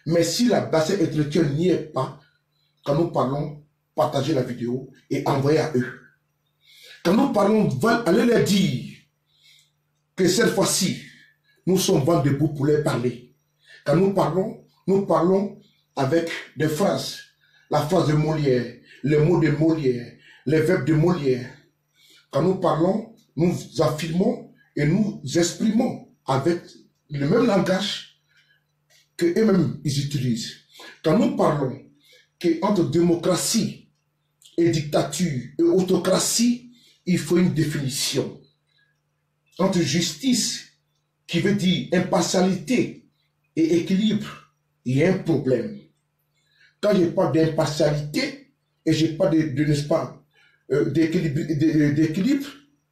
Mais si la base intellectuelle n'y est pas, quand nous parlons, partagez la vidéo et envoyez à eux. Quand nous parlons, allez leur dire que cette fois-ci, nous sommes vent debout pour leur parler. Quand nous parlons avec des phrases. La phrase de Molière, les mots de Molière, les verbes de Molière. Quand nous parlons, nous affirmons et nous exprimons avec le même langage que eux-mêmes ils utilisent. Quand nous parlons qu'entre démocratie et dictature et autocratie, il faut une définition. Entre justice, qui veut dire impartialité et équilibre, il y a un problème. Quand je parle d'impartialité et je parle n'est-ce pas, d'équilibre,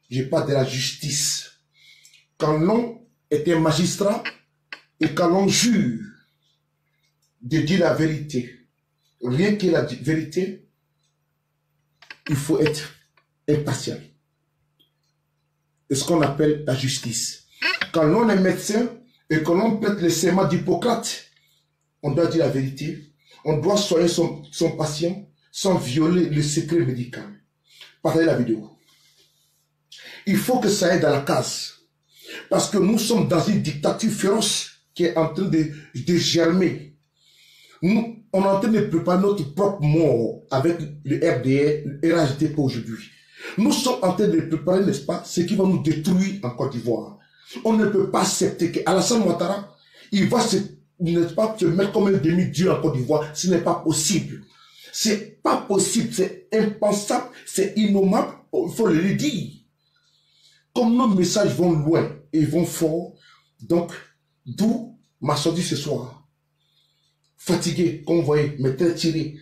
je parle de la justice. Quand l'on est un magistrat et quand l'on jure de dire la vérité, rien que la vérité, il faut être impartial. C'est ce qu'on appelle la justice. Quand l'on est médecin et que l'on prête le serment d'Hippocrate, on doit dire la vérité. On doit soigner son patient sans violer le secret médical. Partagez la vidéo. Il faut que ça aille dans la case. Parce que nous sommes dans une dictature féroce qui est en train de germer. Nous, on est en train de préparer notre propre mort avec le RDR, le RHDP aujourd'hui. Nous sommes en train de préparer, n'est-ce pas, ce qui va nous détruire en Côte d'Ivoire. On ne peut pas accepter qu'Alassane Ouattara, il va n'est-ce pas, se mettre comme un demi-dieu en Côte d'Ivoire. Ce n'est pas possible. C'est pas possible, c'est impensable, c'est innommable, il faut le dire. Comme nos messages vont loin et vont fort, donc, d'où ma sortie ce soir. Fatigué, comme vous voyez, mais très tiré.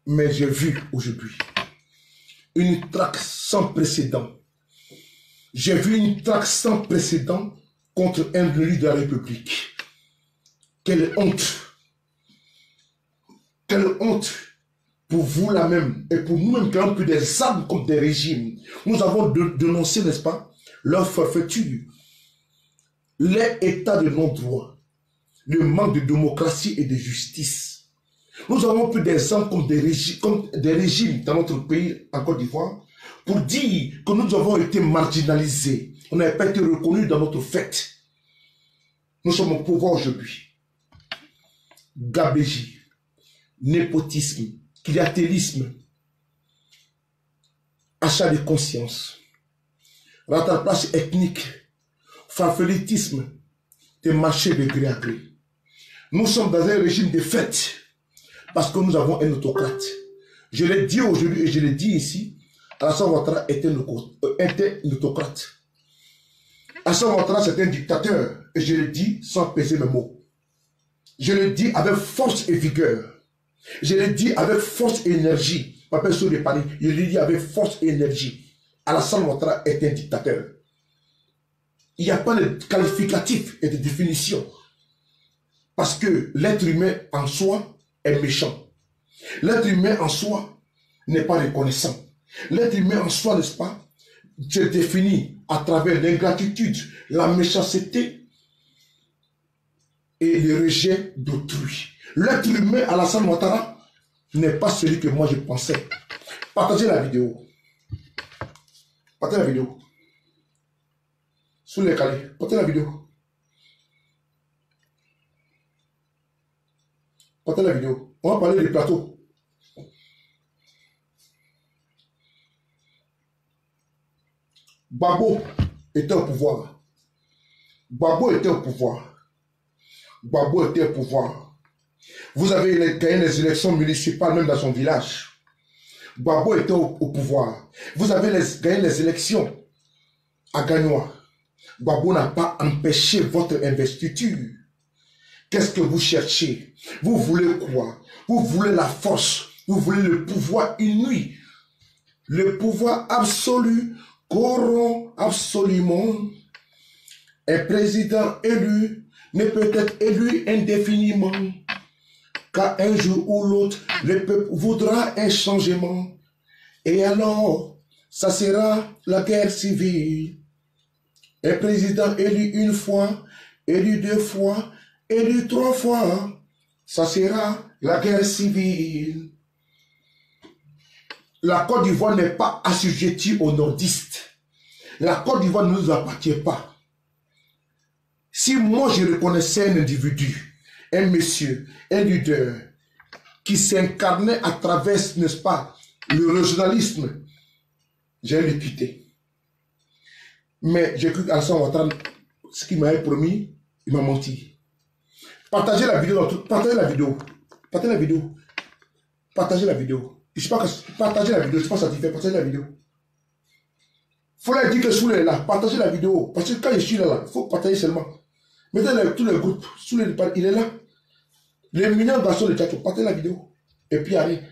Mais j'ai vu aujourd'hui une traque sans précédent. J'ai vu une traque sans précédent contre un élu de la République. Quelle honte! Quelle honte pour vous la même et pour nous-mêmes qui avons pris des armes comme des régimes. Nous avons dénoncé, n'est-ce pas, leur forfaiture, les états de non-droit, le manque de démocratie et de justice. Nous avons pris des armes comme des régimes dans notre pays, en Côte d'Ivoire, pour dire que nous avons été marginalisés. On n'avait pas été reconnus dans notre fête. Nous sommes au pouvoir aujourd'hui. Gabégie, népotisme, clientélisme, achat de conscience, rattrapage ethnique, farfelitisme, des marchés de gré à gré. Nous sommes dans un régime de fête parce que nous avons un autocrate. Je l'ai dit aujourd'hui et je l'ai dit ici, Alassane Ouattara était un autocrate. Alassane Ouattara c'est un dictateur et je l'ai dit sans peser mes mots. Je le dis avec force et vigueur. Je le dis avec force et énergie. Pas besoin de parler. Je le dis avec force et énergie. Alassane Ouattara est un dictateur. Il n'y a pas de qualificatif et de définition. Parce que l'être humain en soi est méchant. L'être humain en soi n'est pas reconnaissant. L'être humain en soi, n'est-ce pas, se définit à travers l'ingratitude, la méchanceté, et le rejet d'autrui. L'être humain, Alassane Ouattara, n'est pas celui que moi je pensais. Partagez la vidéo. Partagez la vidéo. Sous les calés. Partagez la vidéo. Partagez la vidéo. On va parler du plateau. Gbagbo était au pouvoir. Gbagbo était au pouvoir. Gbagbo était au pouvoir. Vous avez gagné les élections municipales même dans son village. Gbagbo était au pouvoir. Vous avez gagné les élections à Gagnois. Gbagbo n'a pas empêché votre investiture. Qu'est-ce que vous cherchez? Vous voulez quoi? Vous voulez la force. Vous voulez le pouvoir inouï. Le pouvoir absolu corrompt absolument. Un président élu ne peut être élu indéfiniment, car un jour ou l'autre, le peuple voudra un changement. Et alors, ça sera la guerre civile. Un président élu une fois, élu deux fois, élu trois fois. Ça sera la guerre civile. La Côte d'Ivoire n'est pas assujettie aux nordistes. La Côte d'Ivoire ne nous appartient pas. Si moi je reconnaissais un individu, un monsieur, un leader, qui s'incarnait à travers, n'est-ce pas, le régionalisme, j'ai le quitté. Mais j'ai cru qu'Alassane Ouattara, ce qu'il m'avait promis, il m'a menti. Partagez la vidéo, partagez la vidéo, partagez la vidéo, partagez la vidéo. Je sais pas que partagez la vidéo, je ne sais pas si ça te fait, partagez la vidéo. Il faut leur dire que Soulé est là, partagez la vidéo. Parce que quand je suis là, il faut partager seulement. Mettez tous les groupes, Soulé, il est là. Les millions garçons de Tchatcho, partagez la vidéo. Et puis allez.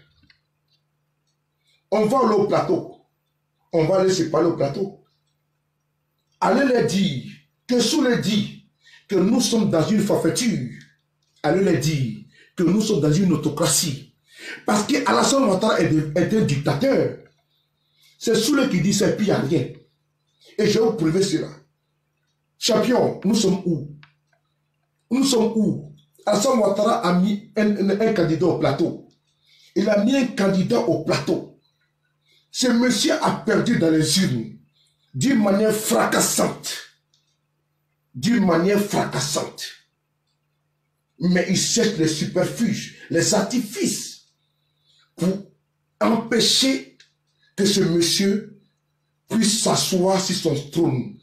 On va aller au plateau. On va aller se parler au plateau. Allez leur dire que Soulé dit que nous sommes dans une forfaiture. Allez leur dire que nous sommes dans une autocratie. Parce qu'Alassane Ouattara est un dictateur. C'est Soulé qui dit ça et puis il n'y a rien. Et je vais vous prouver cela. Champion, nous sommes où? Nous sommes où? Alassane Ouattara a mis un candidat au plateau. Il a mis un candidat au plateau. Ce monsieur a perdu dans les urnes d'une manière fracassante. D'une manière fracassante. Mais il cherche les superfuges, les artifices pour empêcher que ce monsieur puisse s'asseoir sur son trône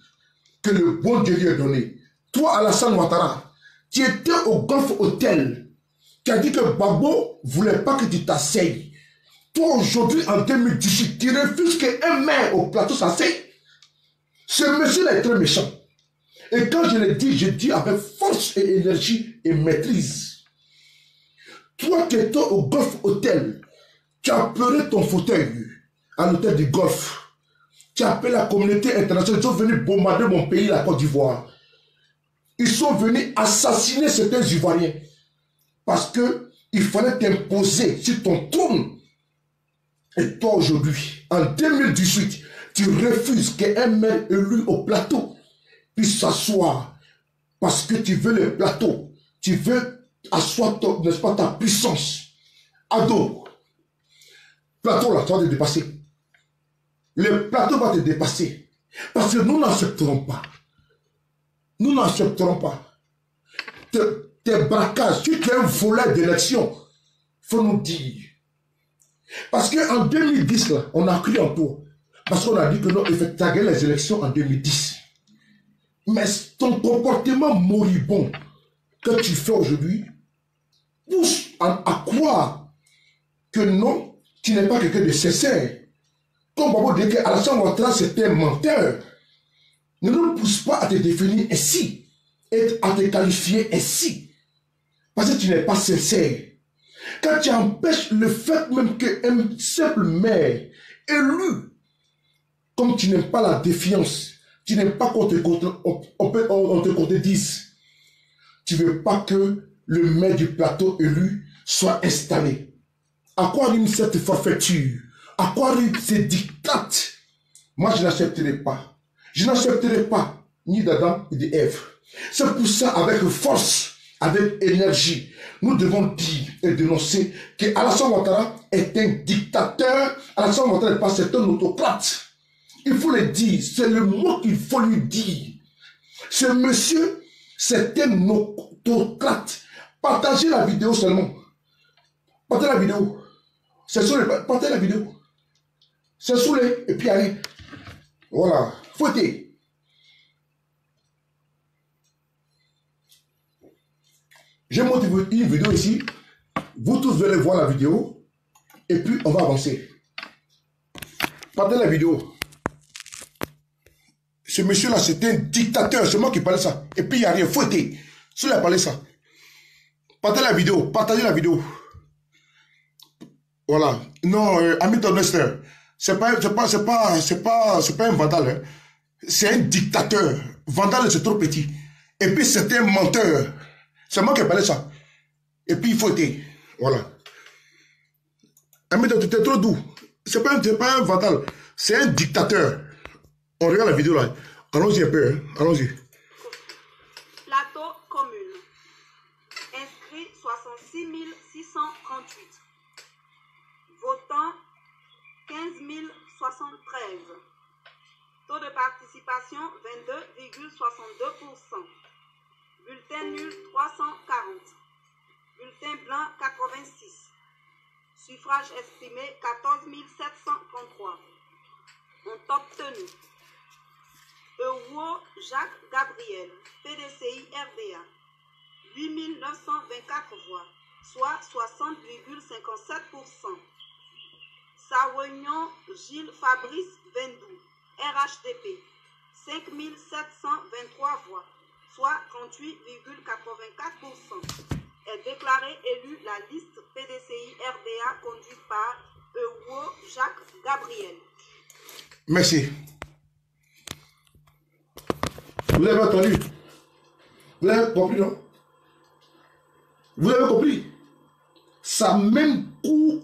que le bon Dieu lui a donné. Toi, Alassane Ouattara, tu étais au Golf Hotel, tu as dit que Babo ne voulait pas que tu t'asseyes. Toi, aujourd'hui, en 2018, tu refuses qu'un maire au plateau s'asseye. Ce monsieur-là est très méchant. Et quand je dis avec force et énergie et maîtrise. Toi, tu étais au Golf Hotel, tu as pleuré ton fauteuil à l'hôtel du Golfe. Tu as appelé la communauté internationale. Ils sont venus bombarder mon pays, la Côte d'Ivoire. Ils sont venus assassiner certains Ivoiriens. Parce qu'il fallait t'imposer sur ton trône. Et toi aujourd'hui, en 2018, tu refuses qu'un maire élu au plateau puisse s'asseoir. Parce que tu veux le plateau. Tu veux asseoir, n'est-ce pas, ta puissance. Ado. Plateau là, tu vas te dépasser. Le plateau va te dépasser. Parce que nous n'accepterons pas. Nous n'accepterons pas. Tes braquages, tu es un voleur d'élection. Il faut nous dire. Parce qu'en 2010, là, on a cru en toi. Parce qu'on a dit que non, tu as gagné les élections en 2010. Mais ton comportement moribond que tu fais aujourd'hui pousse à croire que non, tu n'es pas quelqu'un de sincère. Comme Babo dit qu'Alassane Ouattara c'était un menteur. Ne nous pousse pas à te définir ainsi et à te qualifier ainsi. Parce que tu n'es pas sincère. Quand tu empêches le fait même qu'un simple maire élu, comme tu n'aimes pas la défiance, tu n'aimes pas qu'on te contredise, tu ne veux pas que le maire du plateau élu soit installé. À quoi rime cette forfaiture? À quoi rime ces dictates? Moi, je n'accepterai pas. Je n'accepterai pas ni d'Adam ni d'Ève. C'est pour ça, avec force, avec énergie, nous devons dire et dénoncer que Alassane Ouattara est un dictateur. Alassane Ouattara n'est pas, c'est un autocrate. Il faut le dire, c'est le mot qu'il faut lui dire. Ce monsieur, c'est un autocrate. Partagez la vidéo seulement. Partagez la vidéo. C'est sous les... Partagez la vidéo. C'est sous les... Et puis allez. Voilà. Fouettez. Je montre une vidéo ici. Vous tous allez voir la vidéo. Et puis on va avancer. Partagez la vidéo. Ce monsieur-là, c'est un dictateur. C'est moi qui parlais ça. Et puis il n'y a rien. Fouettez. Celui-là a parlé ça. Partagez la vidéo. Partagez la vidéo. Voilà. Non, Hamilton Lester, c'est pas un vandale. Hein. C'est un dictateur. Vandale, c'est trop petit. Et puis, c'est un menteur. C'est moi qui ai parlé ça. Et puis, il faut être. Voilà. Hamilton, tu es trop doux. C'est pas un vandale. C'est un dictateur. On regarde la vidéo là. Allons-y un peu. Hein. Allons-y. Plateau commune. Inscrit 66 638. Votants 15 073. Taux de participation 22,62%. Bulletin nul 340. Bulletin blanc 86. Suffrage exprimé 14 733. Ont obtenu Euwo Jacques Gabriel, PDCI RDA, 8 924 voix, soit 60,57%. Sawignon Gilles Fabrice Vendou, RHDP, 5 723 voix, soit 38,84%. Est déclaré élu la liste PDCI RDA conduite par Euwo Jacques Gabriel. Merci. Vous avez entendu? Vous avez compris, non? Vous avez compris? Ça même coup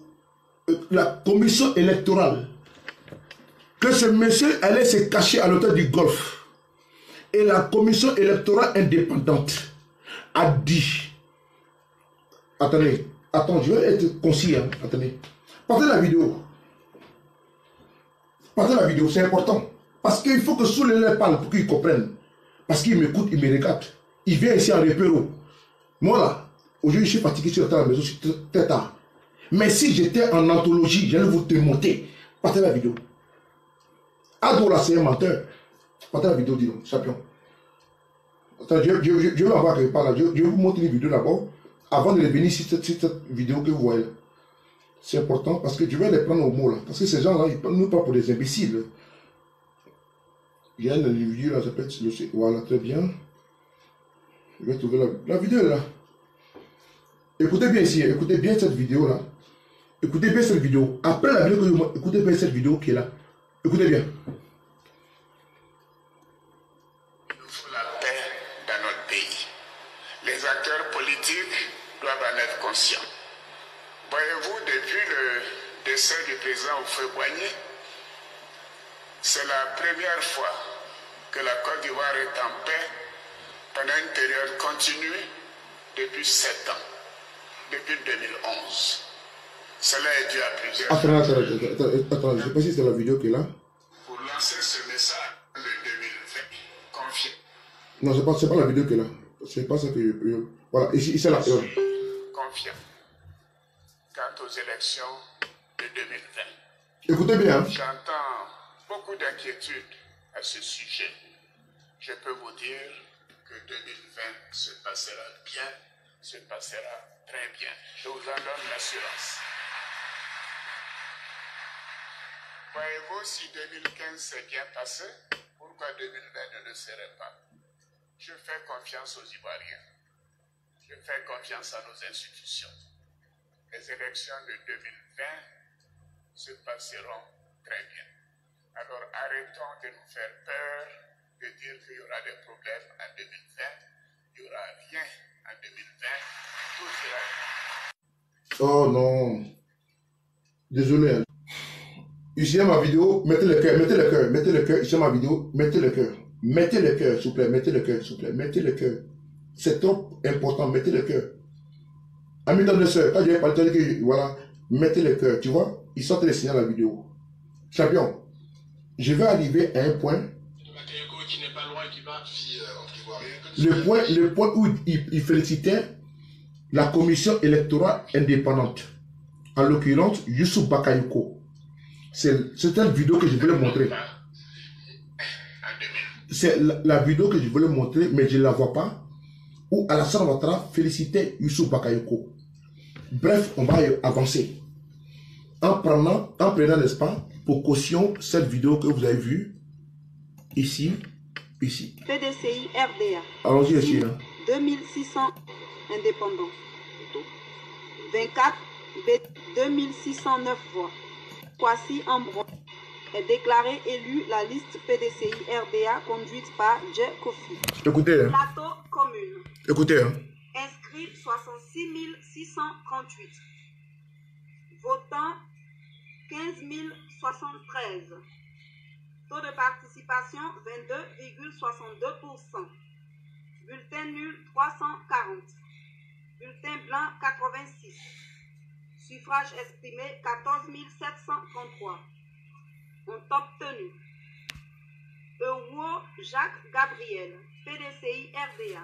la commission électorale que ce monsieur allait se cacher à l'hôtel du Golfe et la commission électorale indépendante a dit, attendez, je vais être concis, hein, attendez, partez la vidéo, c'est important, parce qu'il faut que Soulé parle pour qu'il comprenne, parce qu'il m'écoute, il me regarde, il vient ici en repéro. Moi là, aujourd'hui je suis fatigué sur la maison, c'est très tard. Mais si j'étais en anthologie, j'allais vous démonter. Partez la vidéo. Ado là, c'est un menteur. Partez la vidéo, dis donc, champion. Attends, je vais avoir quelque part là. Je vais vous montrer une vidéo d'abord. Avant de revenir sur cette vidéo que vous voyez là. C'est important parce que je vais les prendre au mot là. Parce que ces gens là, ils nous parlent pour des imbéciles. Il y a une vidéo là, ça peut être le... Voilà, très bien. Je vais trouver la vidéo là. Écoutez bien ici, écoutez bien cette vidéo là. Écoutez bien cette vidéo. Après la vidéo, écoutez bien cette vidéo qui est là. Écoutez bien. Il nous faut la paix dans notre pays. Les acteurs politiques doivent en être conscients. Voyez-vous, depuis le décès du président Houphouët-Boigny, c'est la première fois que la Côte d'Ivoire est en paix pendant une période continue depuis 7 ans, depuis 2011. Cela est dû à plusieurs. Attends, je sais pas si c'est la vidéo qui est là. Pour lancer ce message de 2020, confiant. Non, c'est pas la vidéo qui est là. C'est pas ça que je... Voilà, ici c'est là. Confiant. Quant aux élections de 2020. Écoutez bien. J'entends beaucoup d'inquiétudes à ce sujet. Je peux vous dire que 2020 se passera bien, se passera très bien. Je vous en donne l'assurance. Voyez-vous, si 2015 s'est bien passé, pourquoi 2020 ne le serait pas? Je fais confiance aux Ivoiriens. Je fais confiance à nos institutions. Les élections de 2020 se passeront très bien. Alors arrêtons de nous faire peur, de dire qu'il y aura des problèmes en 2020. Il n'y aura rien en 2020. Tout ira bien. Oh non. Désolé. Ici ma vidéo, mettez le cœur, mettez le cœur. Ici ma vidéo, mettez le cœur. Mettez le cœur, s'il vous plaît, mettez le cœur, s'il vous plaît, mettez le cœur. C'est trop important, mettez le cœur. Amis dans le soeur, quand je vais parler que voilà, mettez le cœur, tu vois, ils sortent les signaux à la vidéo. Champion, je vais arriver à un point. Le point où il félicitait la commission électorale indépendante. En l'occurrence, Youssouf Bakayoko. C'est une vidéo que je voulais montrer. C'est la vidéo que je voulais montrer, mais je ne la vois pas. Où Alassane Ouattara félicitait Youssouf Bakayoko. Bref, on va avancer. En prenant, n'est-ce pas, pour caution cette vidéo que vous avez vue, ici. PDCI RDA. Allons-y ici. 2600 indépendants. 24 2609 voix. Kwasi Ambron est déclaré élu la liste PDCI RDA conduite par Dje Kofi. Écoutez. Plateau commune. Écoutez. Inscrits 66 638. Votants 15 073. Taux de participation 22,62%. Bulletin nul 340. Bulletin blanc 86. Suffrage exprimé 14 733. Ont obtenu Ewo Jacques Gabriel, PDCI RDA,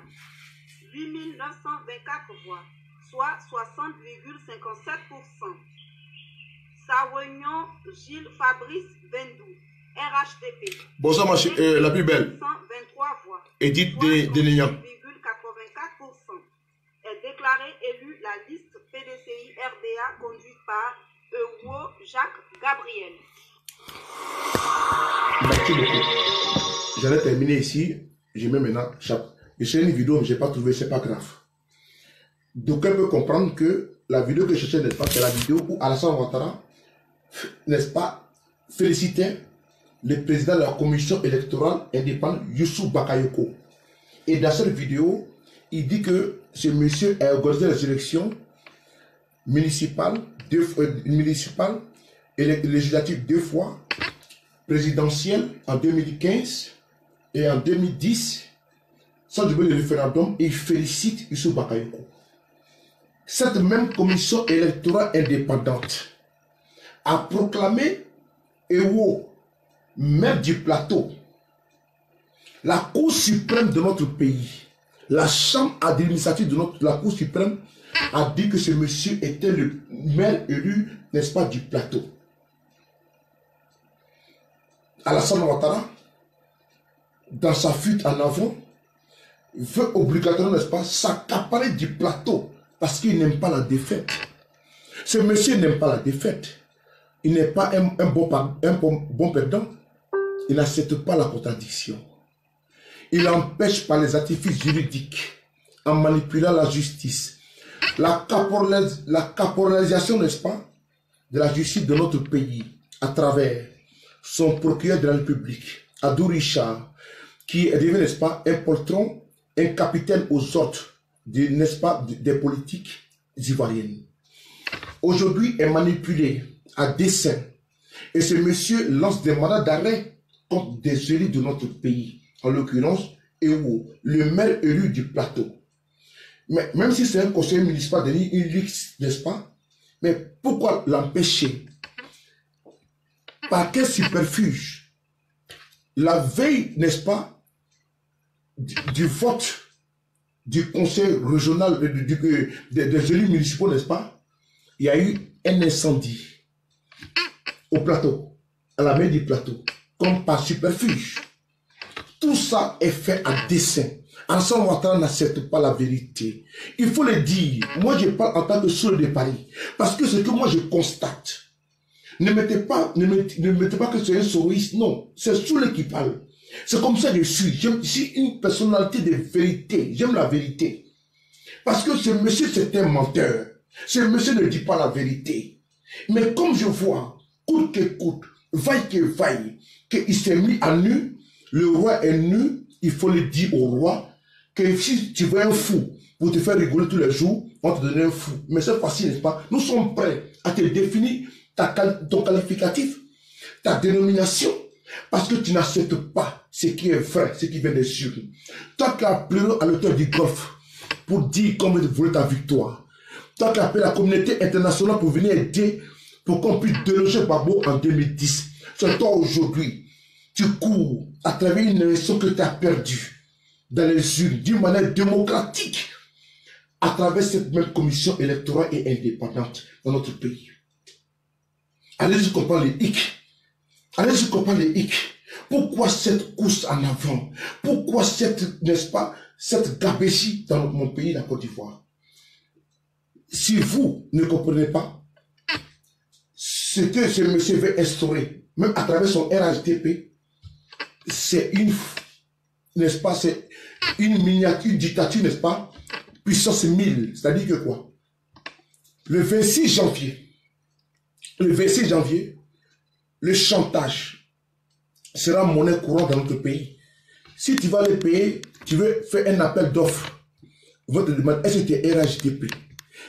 8 924 voix, soit 60,57%. Sawignon Gilles Fabrice Bendou, RHDP. Bonsoir, la plus belle. 123 voix. Edith Delignan. 0,84%. Est déclaré élu la liste PDCI RDA conduite par Ewo Jacques Gabriel. Merci beaucoup. J'allais terminer ici. Je mets maintenant chaque. Je cherchais une vidéo, mais je n'ai pas trouvé, c'est pas grave. D'aucuns peuvent comprendre que la vidéo que je cherchais, n'est-ce pas, c'est la vidéo où Alassane Ouattara, n'est-ce pas, félicitait le président de la commission électorale indépendante, Youssou Bakayoko. Et dans cette vidéo, il dit que ce monsieur a organisé les élections municipales, et législatives 2 fois, présidentielles en 2015 et en 2010, sans oublier le référendum, et il félicite Youssou Bakayoko. Cette même commission électorale indépendante a proclamé Ewo maire du plateau. La Cour suprême de notre pays, la chambre administrative de la Cour suprême a dit que ce monsieur était le maire élu, n'est-ce pas, du plateau. Alassane Ouattara, dans sa fuite en avant, veut obligatoirement, n'est-ce pas, s'accaparer du plateau parce qu'il n'aime pas la défaite. Ce monsieur n'aime pas la défaite. Il n'est pas un bon perdant. Il n'accepte pas la contradiction. Il empêche par les artifices juridiques, en manipulant la justice, la caporalisation, n'est-ce pas, de la justice de notre pays, à travers son procureur de la République, Adou Richard, qui est devenu, n'est-ce pas, un poltron, un capitaine aux ordres, n'est-ce pas, des politiques ivoiriennes. Aujourd'hui est manipulé à dessein. Et ce monsieur lance des mandats d'arrêt contre des élus de notre pays. En l'occurrence, Ewo, le maire élu du plateau. Mais même si c'est un conseiller municipal de l'île, n'est-ce pas? Mais pourquoi l'empêcher? Par quel subterfuge? La veille, n'est-ce pas, du vote du conseil régional des élus municipaux, n'est-ce pas? Il y a eu un incendie au plateau, à la mairie du plateau, comme par subterfuge. Tout ça est fait à dessein. Alassane Ouattara n'accepte pas la vérité. Il faut le dire. Moi, je parle en tant que sourd de Paris. Parce que ce que moi, je constate. Ne mettez pas que c'est un souriste. Non, c'est Soule qui parle. C'est comme ça que je suis. Je suis une personnalité de vérité. J'aime la vérité. Parce que ce monsieur, c'est un menteur. Ce monsieur ne dit pas la vérité. Mais comme je vois, coûte que coûte, vaille que vaille, qu'il s'est mis à nu, le roi est nu, il faut le dire au roi, que si tu veux un fou pour te faire rigoler tous les jours, on va te donner un fou. Mais cette fois-ci, n'est-ce pas, nous sommes prêts à te définir ton qualificatif, ta dénomination, parce que tu n'acceptes pas ce qui est vrai, ce qui vient des cieux. Toi qui as pleuré à l'auteur du golfe pour dire comment tu voulais ta victoire, toi qui as appelé la communauté internationale pour venir aider, pour qu'on puisse déloger Babo en 2010, c'est toi aujourd'hui. Tu cours à travers une élection que tu as perdue dans les urnes d'une manière démocratique à travers cette même commission électorale et indépendante dans notre pays. Allez-y comprendre les hic. Allez-y comprendre les hic. Pourquoi cette course en avant? Pourquoi cette, n'est-ce pas, cette gabégie dans mon pays, la Côte d'Ivoire? Si vous ne comprenez pas ce que ce monsieur veut instaurer, même à travers son RHDP, c'est une, n'est-ce pas, c'est une miniature dictature, n'est-ce pas, puissance 1000. C'est-à-dire que quoi? Le 26 janvier, le chantage sera monnaie courante dans notre pays. Si tu vas le payer, tu veux faire un appel d'offres, on va te demander, est-ce que tu es RHDP?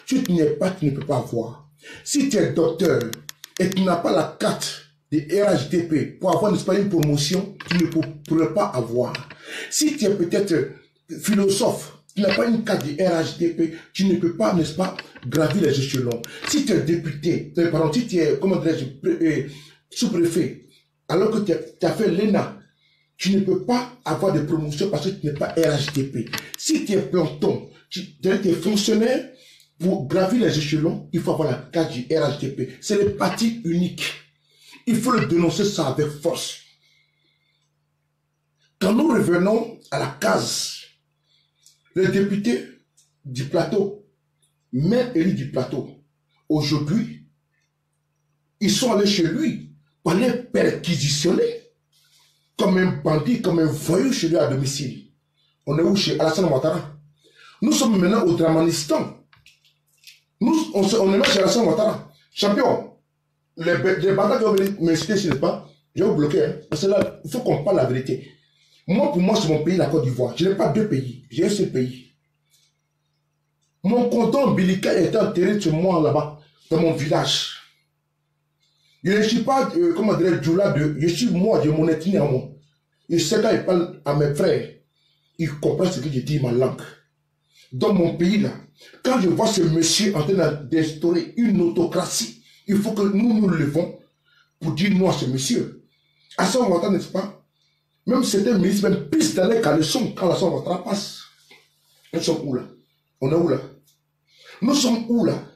Si tu n'es pas, tu ne peux pas avoir. Si tu es docteur et tu n'as pas la carte de RHDP pour avoir, n'est-ce pas, une promotion, tu ne pourrais pas avoir. Si tu es peut-être philosophe tu n'as pas une carte de RHDP, tu ne peux pas, n'est-ce pas, gravir les échelons. Si tu es député, pardon, si tu es, comment dirais-je, sous-préfet, alors que tu as fait l'ENA, tu ne peux pas avoir de promotion parce que tu n'es pas RHDP. Si tu es planton, tu es fonctionnaire, pour gravir les échelons, il faut avoir la carte du RHDP. C'est le parti unique. Il faut le dénoncer ça avec force. Quand nous revenons à la case, les députés du plateau, maire élu du plateau, aujourd'hui, ils sont allés chez lui pour les perquisitionner comme un bandit, comme un voyou chez lui à domicile. On est où chez Alassane Ouattara? Nous sommes maintenant au Dramanistan. Nous, on est même chez Alassane Ouattara. Champion, les batailles que vous venez me citer, ce n'est pas, je vais vous bloquer. Hein, parce que là, il faut qu'on parle la vérité. Moi, pour moi, c'est mon pays, la Côte d'Ivoire. Je n'ai pas deux pays, j'ai un seul pays. Mon cordon ombilical est enterré chez moi là-bas, dans mon village. Je ne suis pas, comment dire, je suis moi, j'ai mon ethnie à moi. Je sais quand il parle à mes frères, ils comprennent ce que je dis, ma langue. Dans mon pays là, quand je vois ce monsieur en train d'instaurer une autocratie, il faut que nous nous levons pour dire non à ce monsieur. Alassane Ouattara, n'est-ce pas? Même certains ministres, même pissent dans les caleçons quand Alassane Ouattara passe. Nous sommes où là? On est où là? Nous sommes où là?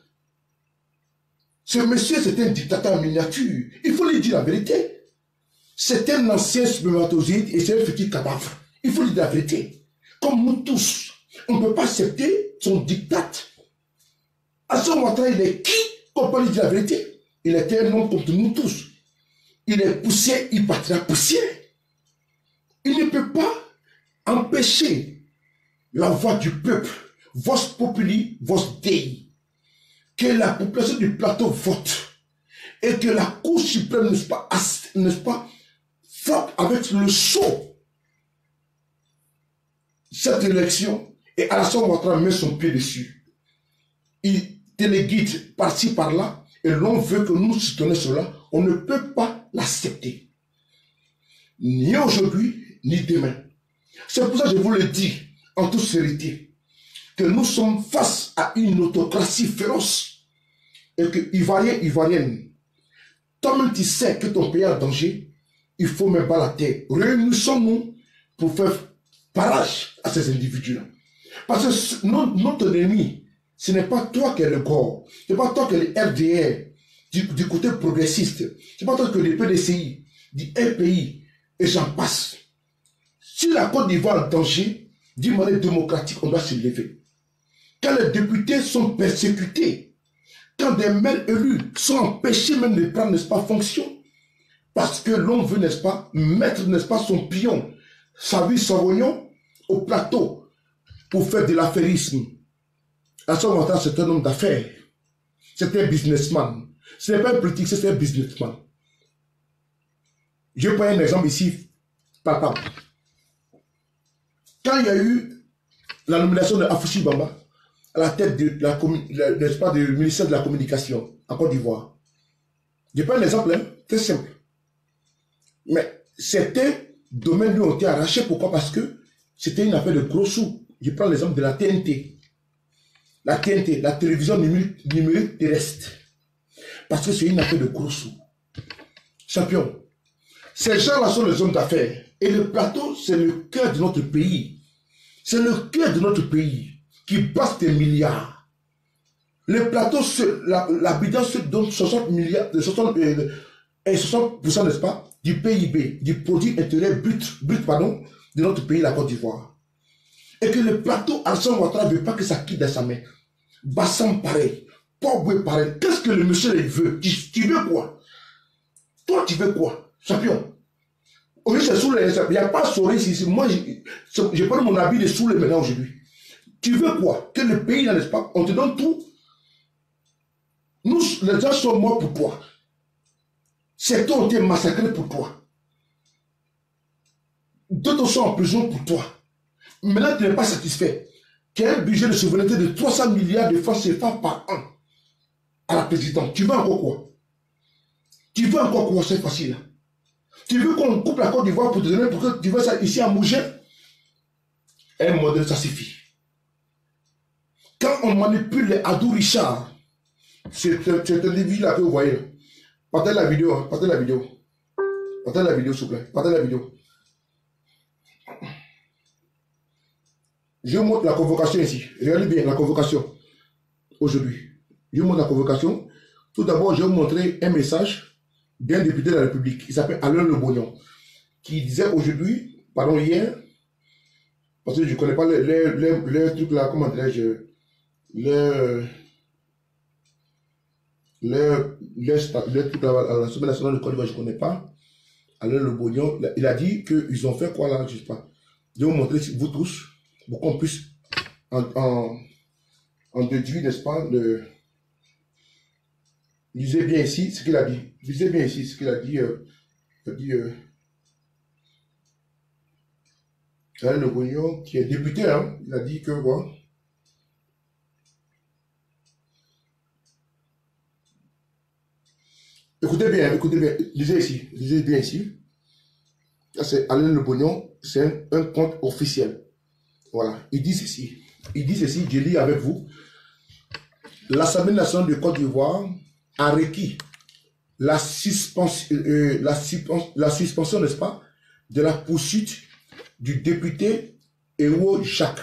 Ce monsieur, c'est un dictateur en miniature. Il faut lui dire la vérité. C'est un ancien spermatozoïde et c'est un futur cadavre. Il faut lui dire la vérité. Comme nous tous, on ne peut pas accepter son diktat. Alassane Ouattara, il est qui qu'on peut lui dire la vérité? Il était un homme comme nous tous. Il est poussière, il partira poussière. Il ne peut pas empêcher la voix du peuple, vos populi, vos dei, que la population du plateau vote et que la Cour suprême, n'est-ce pas, frappe avec le sceau cette élection et Alassane Ouattara met son pied dessus. Il téléguide par-ci, par-là et l'on veut que nous soutenions cela. On ne peut pas l'accepter. Ni aujourd'hui, ni demain. C'est pour ça que je vous le dis en toute sérénité que nous sommes face à une autocratie féroce et que Ivoirien, Ivoirienne, toi-même tu sais que ton pays est en danger, il faut mettre bas la terre. Réunissons-nous pour faire barrage à ces individus-là. Parce que notre ennemi, ce n'est pas toi qui es le corps, ce n'est pas toi qui es le RDR du côté progressiste, ce n'est pas toi qui es le PDCI, du RPI, et j'en passe. Si la Côte d'Ivoire est en danger, d'une manière démocratique, on doit se lever. Quand les députés sont persécutés, quand des maires élus sont empêchés même de prendre, n'est-ce pas, fonction, parce que l'on veut, n'est-ce pas, mettre, n'est-ce pas, son pion, sa vie, son oignon, au plateau, pour faire de l'affairisme. Alassane Ouattara, c'est un homme d'affaires. C'est un businessman. Ce n'est pas un politique, c'est un businessman. Je prends un exemple ici, papa. Quand il y a eu la nomination de Afouchi Bamba à la tête de n'est-ce pas, du ministère de la Communication en Côte d'Ivoire, je prends un exemple hein, très simple. Mais certains domaines lui ont été arrachés. Pourquoi? Parce que c'était une affaire de gros sous. Je prends l'exemple de la TNT. La TNT, la télévision numérique terrestre. Parce que c'est une affaire de gros sous. Champion. Ces gens-là sont les hommes d'affaires. Et le plateau, c'est le cœur de notre pays. C'est le cœur de notre pays qui passe des milliards. Le plateau, l'habitant se donne 60 milliards, 60%, n'est-ce pas, du PIB, du produit intérieur brut, pardon, de notre pays, la Côte d'Ivoire. Et que le plateau, Alassane Ouattara ne veut pas que ça quitte de sa main. Bassam pareil, Pogba pareil. Qu'est-ce que le monsieur il veut? Tu veux quoi? Toi, tu veux quoi? Champion. Aujourd'hui, c'est sous les... Il n'y a pas sourire ici. Moi, j'ai pas mon habit de sous les maintenant aujourd'hui. Tu veux quoi? Que le pays, n'est-ce pas? On te donne tout. Nous, les gens sont morts pour toi. Certains ont été massacrés pour toi. D'autres sont en prison pour toi. Maintenant, tu n'es pas satisfait. Tu as un budget de souveraineté de 300 milliards de francs CFA par an à la présidente. Tu veux encore quoi? Tu veux encore quoi? C'est facile. Tu veux qu'on coupe la Côte d'Ivoire pour te donner, pour que tu veux ça ici à Mougin? Un modèle, ça suffit. Quand on manipule les Adou Richard, c'est un individu là que vous voyez. Partez la vidéo, hein, partez la vidéo. Partez la vidéo, s'il vous plaît. Partez la vidéo. Je vous montre la convocation ici. Regardez bien la convocation aujourd'hui. Je vous montre la convocation. Tout d'abord, je vais vous montrer un message d'un député de la République. Il s'appelle Alain Le Bognon, qui disait aujourd'hui, pardon, hier, parce que je ne connais pas les trucs là, comment dirais-je, les trucs là, à la Semaine nationale de Côte d'Ivoire, je ne connais pas. Alain Le Bognon, il a dit qu'ils ont fait quoi là, je ne sais pas. Je vais vous montrer, vous tous, pour qu'on puisse en déduire, n'est-ce pas, lisez bien ici ce qu'il a dit. Lisez bien ici ce qu'il a dit. Il a dit Alain Le Bognon, qui est député, hein, il a dit que voilà. Écoutez bien, lisez bien ici. Ça c'est Alain Le Bognon, c'est un compte officiel. Voilà, il dit ceci, je lis avec vous. L'Assemblée nationale de Côte d'Ivoire a requis la suspension, n'est-ce pas, de la poursuite du député Ewo Jacques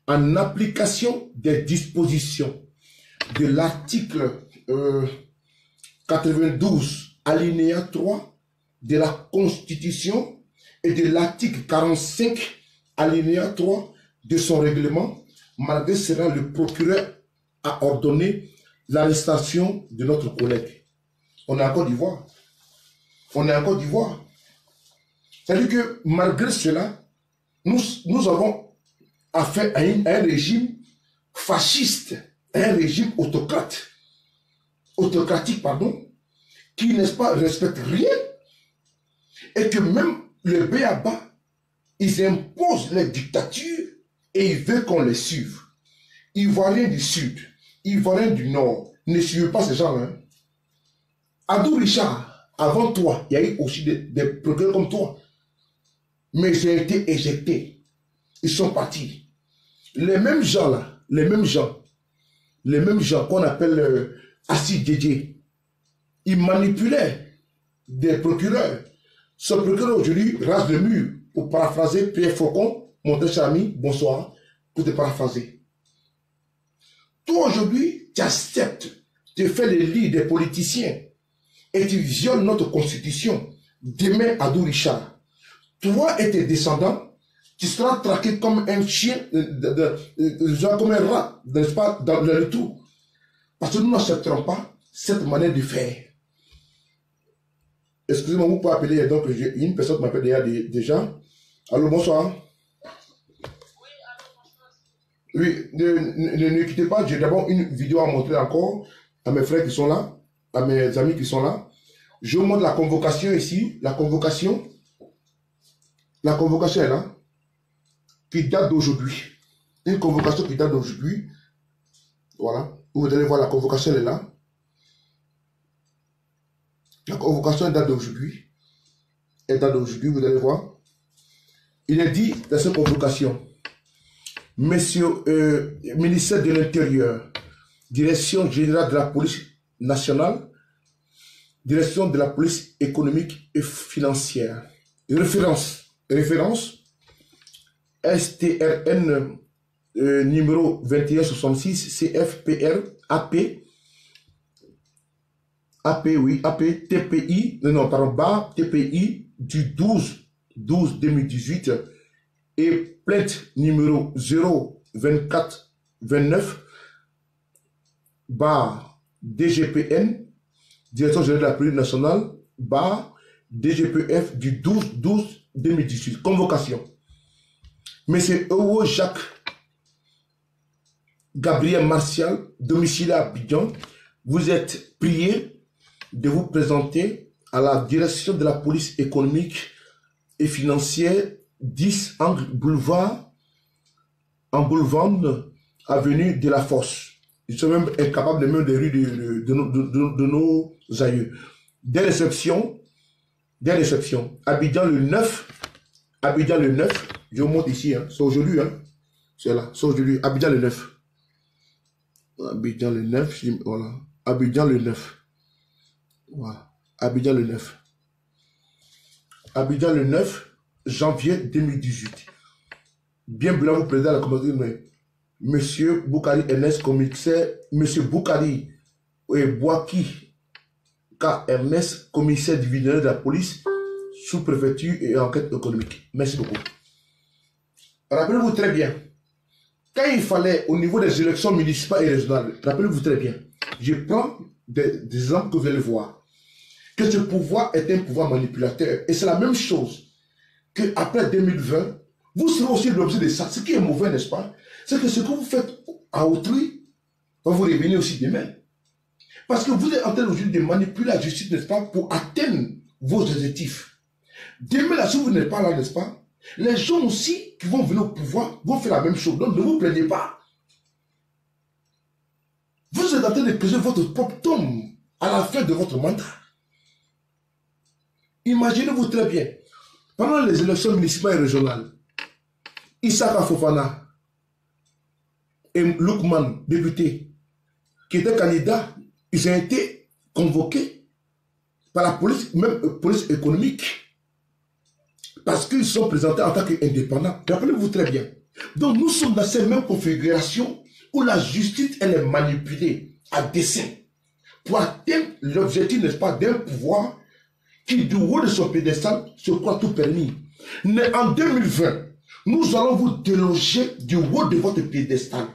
en application des dispositions de l'article 92 alinéa 3 de la Constitution et de l'article 45 alinéa 3 de son règlement. Malgré cela, le procureur a ordonné l'arrestation de notre collègue. On est en Côte d'Ivoire. C'est-à-dire que malgré cela, nous avons affaire à un régime fasciste, un régime autocratique, qui, n'est-ce pas, respecte rien, et que même le B.A.B.A., ils imposent les dictatures et ils veulent qu'on les suive. Ivoiriens du Sud, Ivoiriens du Nord, ne suivez pas ces gens-là. Adou Richard, avant toi, il y a eu aussi des procureurs comme toi. Mais ils ont été éjectés. Ils sont partis. Les mêmes gens-là, les mêmes gens qu'on appelle Assis Djedje, ils manipulaient des procureurs. Ce procureur aujourd'hui rase le mur, pour paraphraser Pierre Faucon, mon très cher ami, bonsoir, pour te paraphraser. Toi aujourd'hui, tu acceptes de faire les lits des politiciens et tu violes notre constitution. Demain, Adou Richard, toi et tes descendants, tu seras traqué comme un chien, comme un rat, n'est-ce pas, dans le trou. Parce que nous n'accepterons pas cette manière de faire. Excusez-moi, vous pouvez appeler, donc j'ai une personne qui m'appelle déjà. Allô, bonsoir. Oui, ne quittez pas, j'ai d'abord une vidéo à montrer encore à mes frères qui sont là, à mes amis qui sont là. Je vous montre la convocation ici, la convocation est là, qui date d'aujourd'hui. Une convocation qui date d'aujourd'hui. Voilà, vous allez voir, la convocation est là. La convocation date d'aujourd'hui. Elle date d'aujourd'hui, vous allez voir. Il est dit dans cette convocation, Monsieur ministère de l'Intérieur, Direction générale de la police nationale, Direction de la police économique et financière. Référence STRN numéro 2166 CFPR AP TPI, BA TPI du 12/2018 et plainte numéro 02429 DGPN, Direction générale de la police nationale, DGPF du 12/12/2018. Convocation. Monsieur Ewo Jacques Gabriel Martial, domicile à Abidjan, vous êtes prié de vous présenter à la direction de la police économique et financière 10 angle boulevard, en boulevard avenue de la Force. Ils sont même incapables de même des rues de nos aïeux. Des réceptions, Abidjan le 9, je vous montre ici, hein, c'est aujourd'hui, hein, c'est là, c'est aujourd'hui, Abidjan le 9. Abidjan le 9, voilà. Abidjan le 9. Voilà. Abidjan le 9. Abidjan le 9 janvier 2018. Bien blanc, vous président de la communauté, mais Monsieur Boukari Ernest, commissaire, Monsieur Boukari Boaki K. Ernest, commissaire divisionnaire de la police, sous-préfecture et enquête économique. Merci beaucoup. Rappelez-vous très bien, quand il fallait au niveau des élections municipales et régionales, rappelez-vous très bien, je prends des exemples que vous allez voir, que ce pouvoir est un pouvoir manipulateur. Et c'est la même chose qu'après 2020, vous serez aussi l'objet de ça. Ce qui est mauvais, n'est-ce pas? C'est que ce que vous faites à autrui va vous revenir aussi demain. Parce que vous êtes en train aujourd'hui de manipuler la justice, n'est-ce pas, pour atteindre vos objectifs. Demain, là, si vous n'êtes pas là, n'est-ce pas, les gens aussi qui vont venir au pouvoir vont faire la même chose. Donc, ne vous plaignez pas. Vous êtes en train de peser votre propre tombe à la fin de votre mandat. Imaginez-vous très bien, pendant les élections municipales et régionales, Issaka Fofana et Lukman, députés, qui étaient candidats, ils ont été convoqués par la police, même police économique, parce qu'ils sont présentés en tant qu'indépendants. Rappelez-vous très bien. Donc nous sommes dans cette même configuration où la justice, elle est manipulée à dessein pour atteindre l'objectif, n'est-ce pas, d'un pouvoir qui, du haut de son pédestal, se croit tout permis. Mais en 2020, nous allons vous déloger du haut de votre piédestal.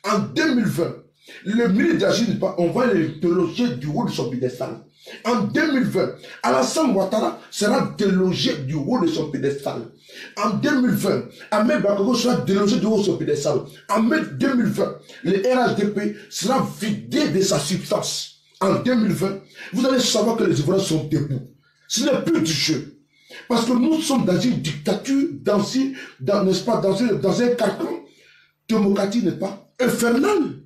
En 2020, le ministre de la Justice, on va le déloger du haut de son piédestal. En 2020, Alassane Ouattara sera délogé du haut de son piédestal. En 2020, Ahmed Bakayoko sera délogé du haut de son piédestal. En 2020, le RHDP sera vidé de sa substance. En 2020, vous allez savoir que les Ivoiriens sont debout. Ce n'est plus du jeu. Parce que nous sommes dans une dictature, n'est-ce pas, dans un carcan démocratique, n'est-ce pas, infernal.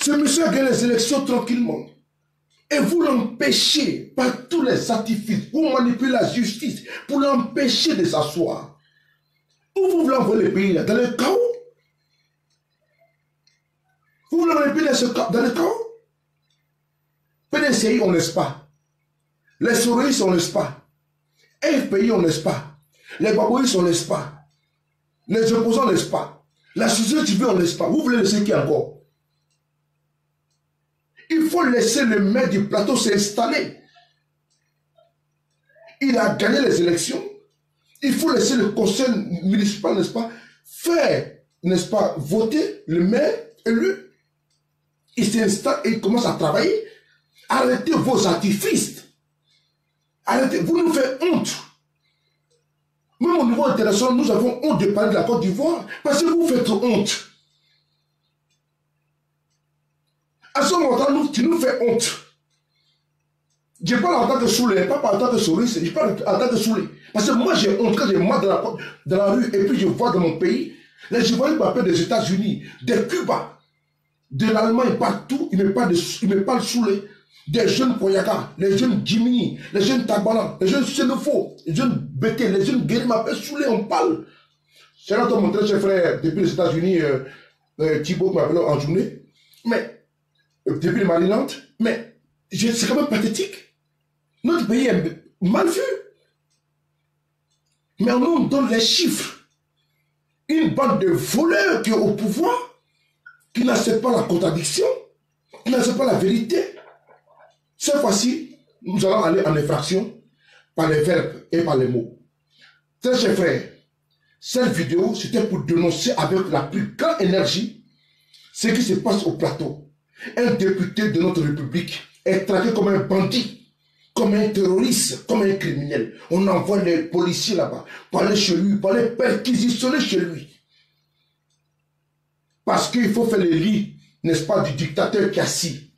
Ce monsieur a gagné les élections tranquillement. Et vous l'empêchez par tous les artifices. Vous manipulez la justice pour l'empêcher de s'asseoir. Où vous voulez envoyer le pays là? Dans le chaos? Vous voulez envoyer le pays dans le chaos? PDCI, on ne laisse pas. Les souris, on ne laisse pas. FPI, on ne laisse pas. Les babouis, on ne laisse pas. Les opposants, on ne laisse pas. La société civile, on ne laisse pas. Vous voulez laisser qui encore? Il faut laisser le maire du plateau s'installer. Il a gagné les élections. Il faut laisser le conseil municipal, n'est-ce pas, faire, n'est-ce pas, voter le maire élu. Il s'installe et il commence à travailler. Arrêtez vos artifices. Arrêtez, vous nous faites honte. Même au niveau international, nous avons honte de parler de la Côte d'Ivoire parce que vous faites honte. À ce moment-là, tu nous fais honte. Je parle en tant que Soulé, pas en tant que souris, je parle en tant que Soulé. Parce que moi j'ai honte quand j'ai mal dans la rue et puis je vois dans mon pays, les Ivoiriens m'appellent des États-Unis, des Cuba, de l'Allemagne, partout, ils me parlent Soulé. Des jeunes Koyaka, les jeunes Jimini, les jeunes Tabana, les jeunes Sénofo, les jeunes Bété, les jeunes Guéri m'appellent Soulé, on parle. C'est là que mon très cher frère, depuis les États-Unis, Thibaut m'appelle en journée, mais depuis le Maryland, mais c'est quand même pathétique. Notre pays est mal vu. Mais on nous donne les chiffres. Une bande de voleurs qui est au pouvoir, qui n'accepte pas la contradiction, qui n'accepte pas la vérité. Cette fois-ci, nous allons aller en infraction par les verbes et par les mots. Très chers frères, cette vidéo, c'était pour dénoncer avec la plus grande énergie ce qui se passe au plateau. Un député de notre République est traité comme un bandit, comme un terroriste, comme un criminel. On envoie les policiers là-bas pour aller chez lui, pour aller perquisitionner chez lui. Parce qu'il faut faire le lit, n'est-ce pas, du dictateur qui est assis,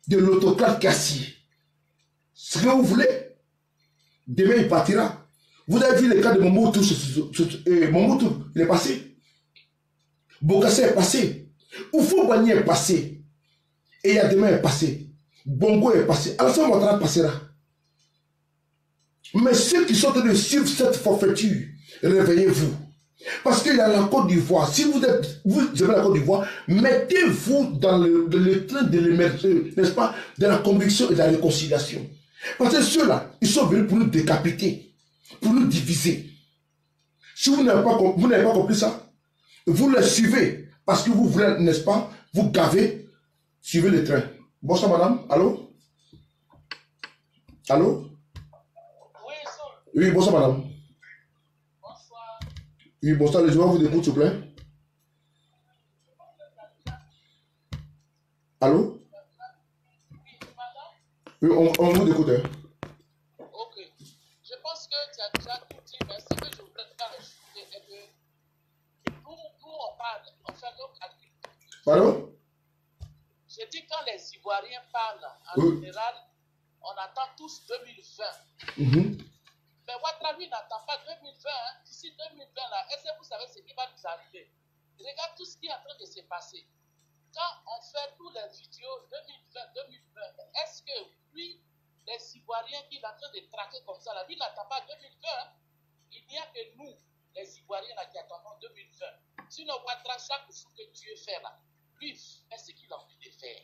de l'autocrate qui est assis. Ce que vous voulez, demain il partira. Vous avez vu le cas de Mobutu, Mobutu, il est passé. Bokassa est passé. Oufou-Boigny est passé. Et Yadema est passé. Bongo est passé. Alassane Ouattara passera. Mais ceux qui sont en train de suivre cette forfaiture, réveillez-vous. Parce qu'il y a la Côte d'Ivoire. Si vous avez la Côte d'Ivoire, mettez-vous dans le train de l'émergence, n'est-ce pas, de la conviction et de la réconciliation. Parce que ceux-là, ils sont venus pour nous décapiter, pour nous diviser. Si vous n'avez pas compris ça, vous les suivez parce que vous voulez, n'est-ce pas, vous gaver, suivez le train. Bonsoir madame, allô? Allô? Oui, bonsoir madame. Bonsoir. Oui, bonsoir, les gens vous écoutent s'il vous plaît. Allô? Oui, on vous écoute. Hein. Ok. Je pense que tu as déjà tout dit, mais ce que je voudrais faire ajouter est que nous on parle, on fait nos calculs. Pardon? Je dis quand les Ivoiriens parlent, en général, on attend tous 2020. Mais Ouattara n'attend pas 2020. Hein. D'ici 2020, là, est-ce que vous savez ce qui va nous arriver? Regarde tout ce qui est en train de se passer. Quand on fait tous les vidéos 2020, est-ce que lui, les Ivoiriens qui est en train de traquer comme ça, là, lui n'attend pas 2020. Hein. Il n'y a que nous, les Ivoiriens, là, qui attendons 2020. Sinon, Ouattara, chaque jour que Dieu fait là, lui, fait ce qu'il a envie de faire.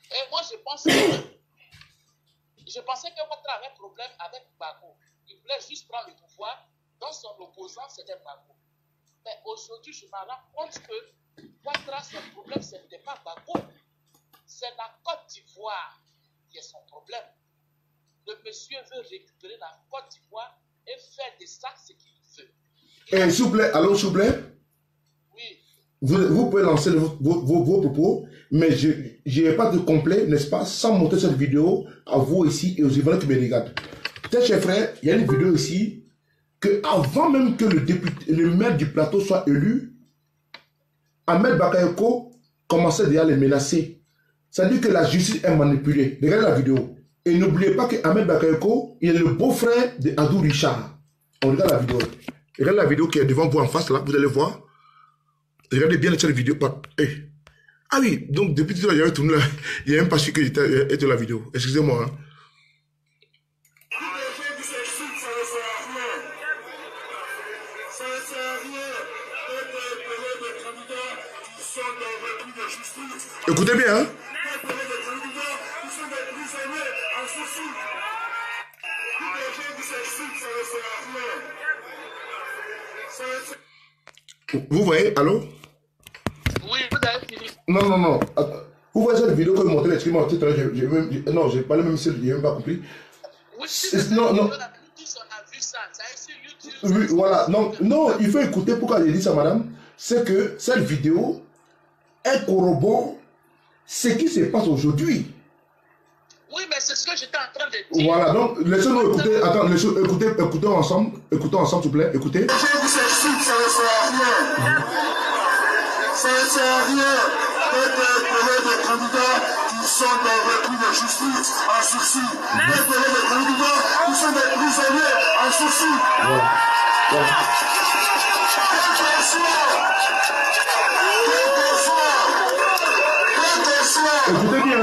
Et moi, je pensais que Ouattara avait un problème avec Gbagbo. Il voulait juste prendre le pouvoir. Dans son opposant, c'était Gbagbo. Mais aujourd'hui, je me rends compte que Ouattara, son problème, ce n'était pas Gbagbo. C'est la Côte d'Ivoire qui est son problème. Le monsieur veut récupérer la Côte d'Ivoire et faire de ça ce qu'il veut. S'il vous plaît, allô, s'il vous plaît. Oui. Vous pouvez lancer vos propos, mais je n'ai pas de complet, n'est-ce pas, sans montrer cette vidéo à vous ici et aux Ivoiriens qui me regardent. Peut-être, chers frères, il y a une vidéo ici que avant même que le maire du plateau soit élu, Ahmed Bakayoko commençait déjà à les menacer. Ça dit que la justice est manipulée. Regardez la vidéo. Et n'oubliez pas que Ahmed Bakayoko, il est le beau-frère de Adou Richard. On regarde la vidéo. Regardez la vidéo qui est devant vous en face, là, vous allez voir. Regardez bien cette vidéo. Hey. Ah oui, donc depuis tout à l'heure, il y avait tourné là. Il n'y a même pas su que j'étais la vidéo. Excusez-moi. Hein. Écoutez bien, hein. Vous voyez, allô? Oui, vous avez fini. Non. Vous voyez cette vidéo que vous montrez, excusez-moi, non, j'ai parlé même si je n'ai même pas compris. Oui, non. On a vu ça, ça est sur YouTube. Oui, voilà. Non, il faut écouter pourquoi j'ai dit ça, madame. C'est que cette vidéo, elle corrobore ce qui se passe aujourd'hui. Oui, mais c'est ce que j'étais en train de dire. Voilà, donc laissez-nous écouter. Attends, écoutons ensemble, s'il vous plaît. Écoutez. Ça ne sert à rien d'interpeller des candidats qui sont dans des prix de justice en sursis. D'interpeller des candidats qui sont des prisonniers en sursis. Écoutez bien.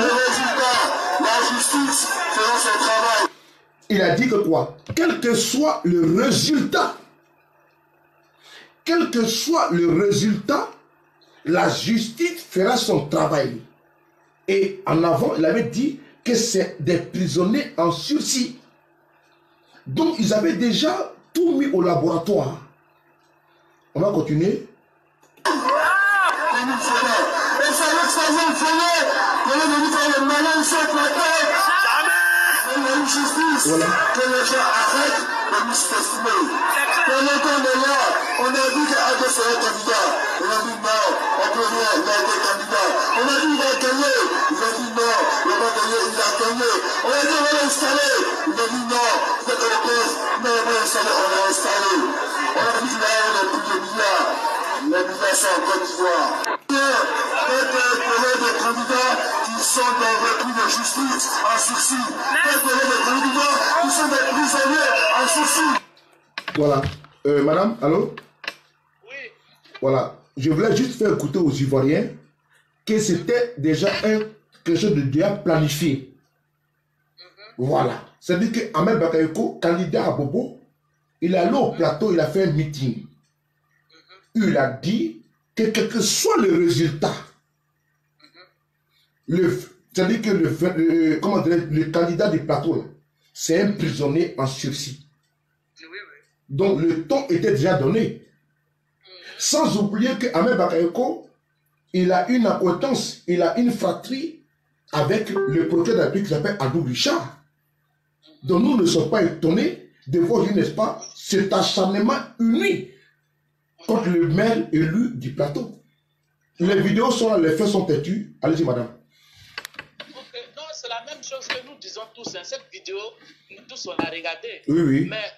La justice fera son travail. Il a dit que quoi? Quel que soit le résultat, la justice fera son travail. Et en avant, il avait dit que c'est des prisonniers en sursis. Donc, ils avaient déjà tout mis au laboratoire. On va continuer. Voilà. Que les gens arrêtent de nous s'estimer. Pendant qu'on est là, on a dit qu'Adé serait candidat. On a dit non, on peut rien, il a été candidat. On a dit il va gagner. Ils ont dit non, il va gagner, il a gagné. On a dit on va l'installer. Ils ont dit non, vous êtes en cause. Non, on va l'installer, on va installer. On a dit là, on a plus de milliards. Les milliards sont en Côte d'Ivoire. Des candidats qui sont dans des prix de justice en sursis. Des candidats qui sont des prisonniers en sursis. Voilà. Madame, allô? Oui. Voilà. Je voulais juste faire écouter aux Ivoiriens que c'était déjà quelque chose de déjà planifié. Voilà. C'est-à-dire que Ahmed Bakayoko, candidat à Bobo, il est allé au plateau, il a fait un meeting. il a dit que quel que soit le résultat, c'est-à-dire que le candidat du plateau, c'est un prisonnier en sursis. Donc le ton était déjà donné. Sans oublier que Ahmed Bakayoko, il a une acquaintance, il a une fratrie avec le procureur de la République qui s'appelle Adou Richard. Donc nous ne sommes pas étonnés de voir, n'est-ce pas, cet acharnement uni contre le maire élu du plateau. Les vidéos sont là, les faits sont têtus. Allez-y, madame. Okay. Non, c'est la même chose que nous disons tous. Hein. Cette vidéo, nous tous, on a regardé. Oui, oui. Mais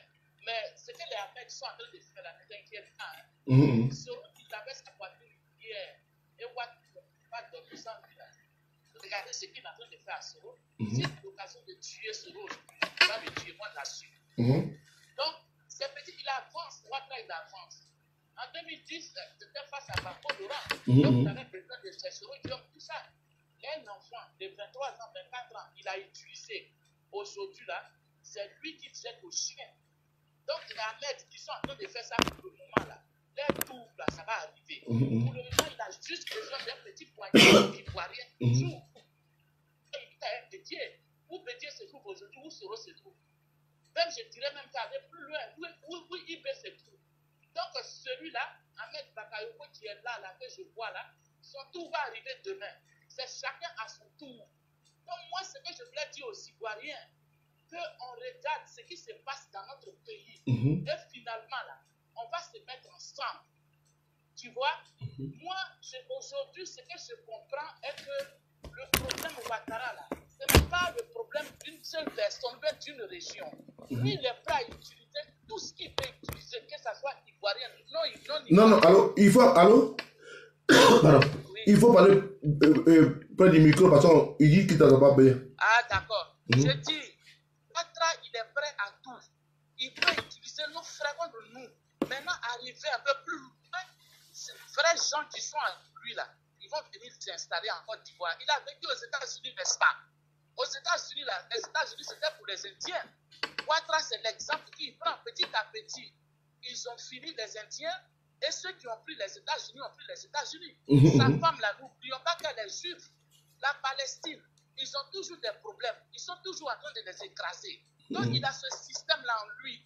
ce que les Ahmed sont en train de faire, là, ne t'inquiète pas. Hein. Il avait sa voiture hier. Et Watt va dormir sans vie. Regardez ce qu'il est en train de faire à Soro. S'il a l'occasion de tuer Soro, il va le tuer, moi, là-dessus. Donc, c'est petit, il avance. Ouattara, il avance. En 2010, c'était face à Bako Laurent. Donc, il avait besoin de Soro, il dit tout ça. Un enfant de 23 ans, 24 ans, il a utilisé. Aujourd'hui, là, c'est lui qui jette au chien. Donc, il y a Ahmed qui sont en train de faire ça pour le moment, là. Leur tour, là, ça va arriver. Pour le moment, il a juste besoin d'un petit poignet qui voit rien. Toujours. Il a un Bédier. Où Bédier se trouve aujourd'hui, où Soro se trouve. Même, je dirais même qu'aller plus loin, où IB se trouve. Donc, celui-là, Ahmed Bakayoko qui est là, que je vois là, son tour va arriver demain. C'est chacun à son tour. Donc, moi, ce que je voulais dire aux Ivoiriens, qu'on regarde ce qui se passe dans notre pays. Et finalement, là, on va se mettre ensemble. Tu vois, moi, aujourd'hui, ce que je comprends est que le problème Ouattara, là, ce n'est pas le problème d'une seule personne, mais d'une région. Lui, il est prêt à utiliser tout ce qu'il peut utiliser, que ce soit ivoirien, non, allô, il faut, allô pardon. Oui. Il faut parler près du micro parce qu'il dit qu'il t'a pas bien. Ah, d'accord. Je dis, Ouattara, il est prêt à tout. Il peut utiliser nos frères contre nous. Maintenant, arriver un peu plus loin, ces vrais gens qui sont à lui là, ils vont venir s'installer en Côte d'Ivoire. Il a vécu aux États-Unis, n'est-ce pas? Aux États-Unis, là, les États-Unis, c'était pour les Indiens. Ouattara, c'est l'exemple qu'il prend petit à petit. Ils ont fini les Indiens et ceux qui ont pris les États-Unis ont pris les États-Unis. Sa femme, là, n'oublions pas qu'elle est juive. La Palestine, ils ont toujours des problèmes. Ils sont toujours en train de les écraser. Donc, il a ce système-là en lui.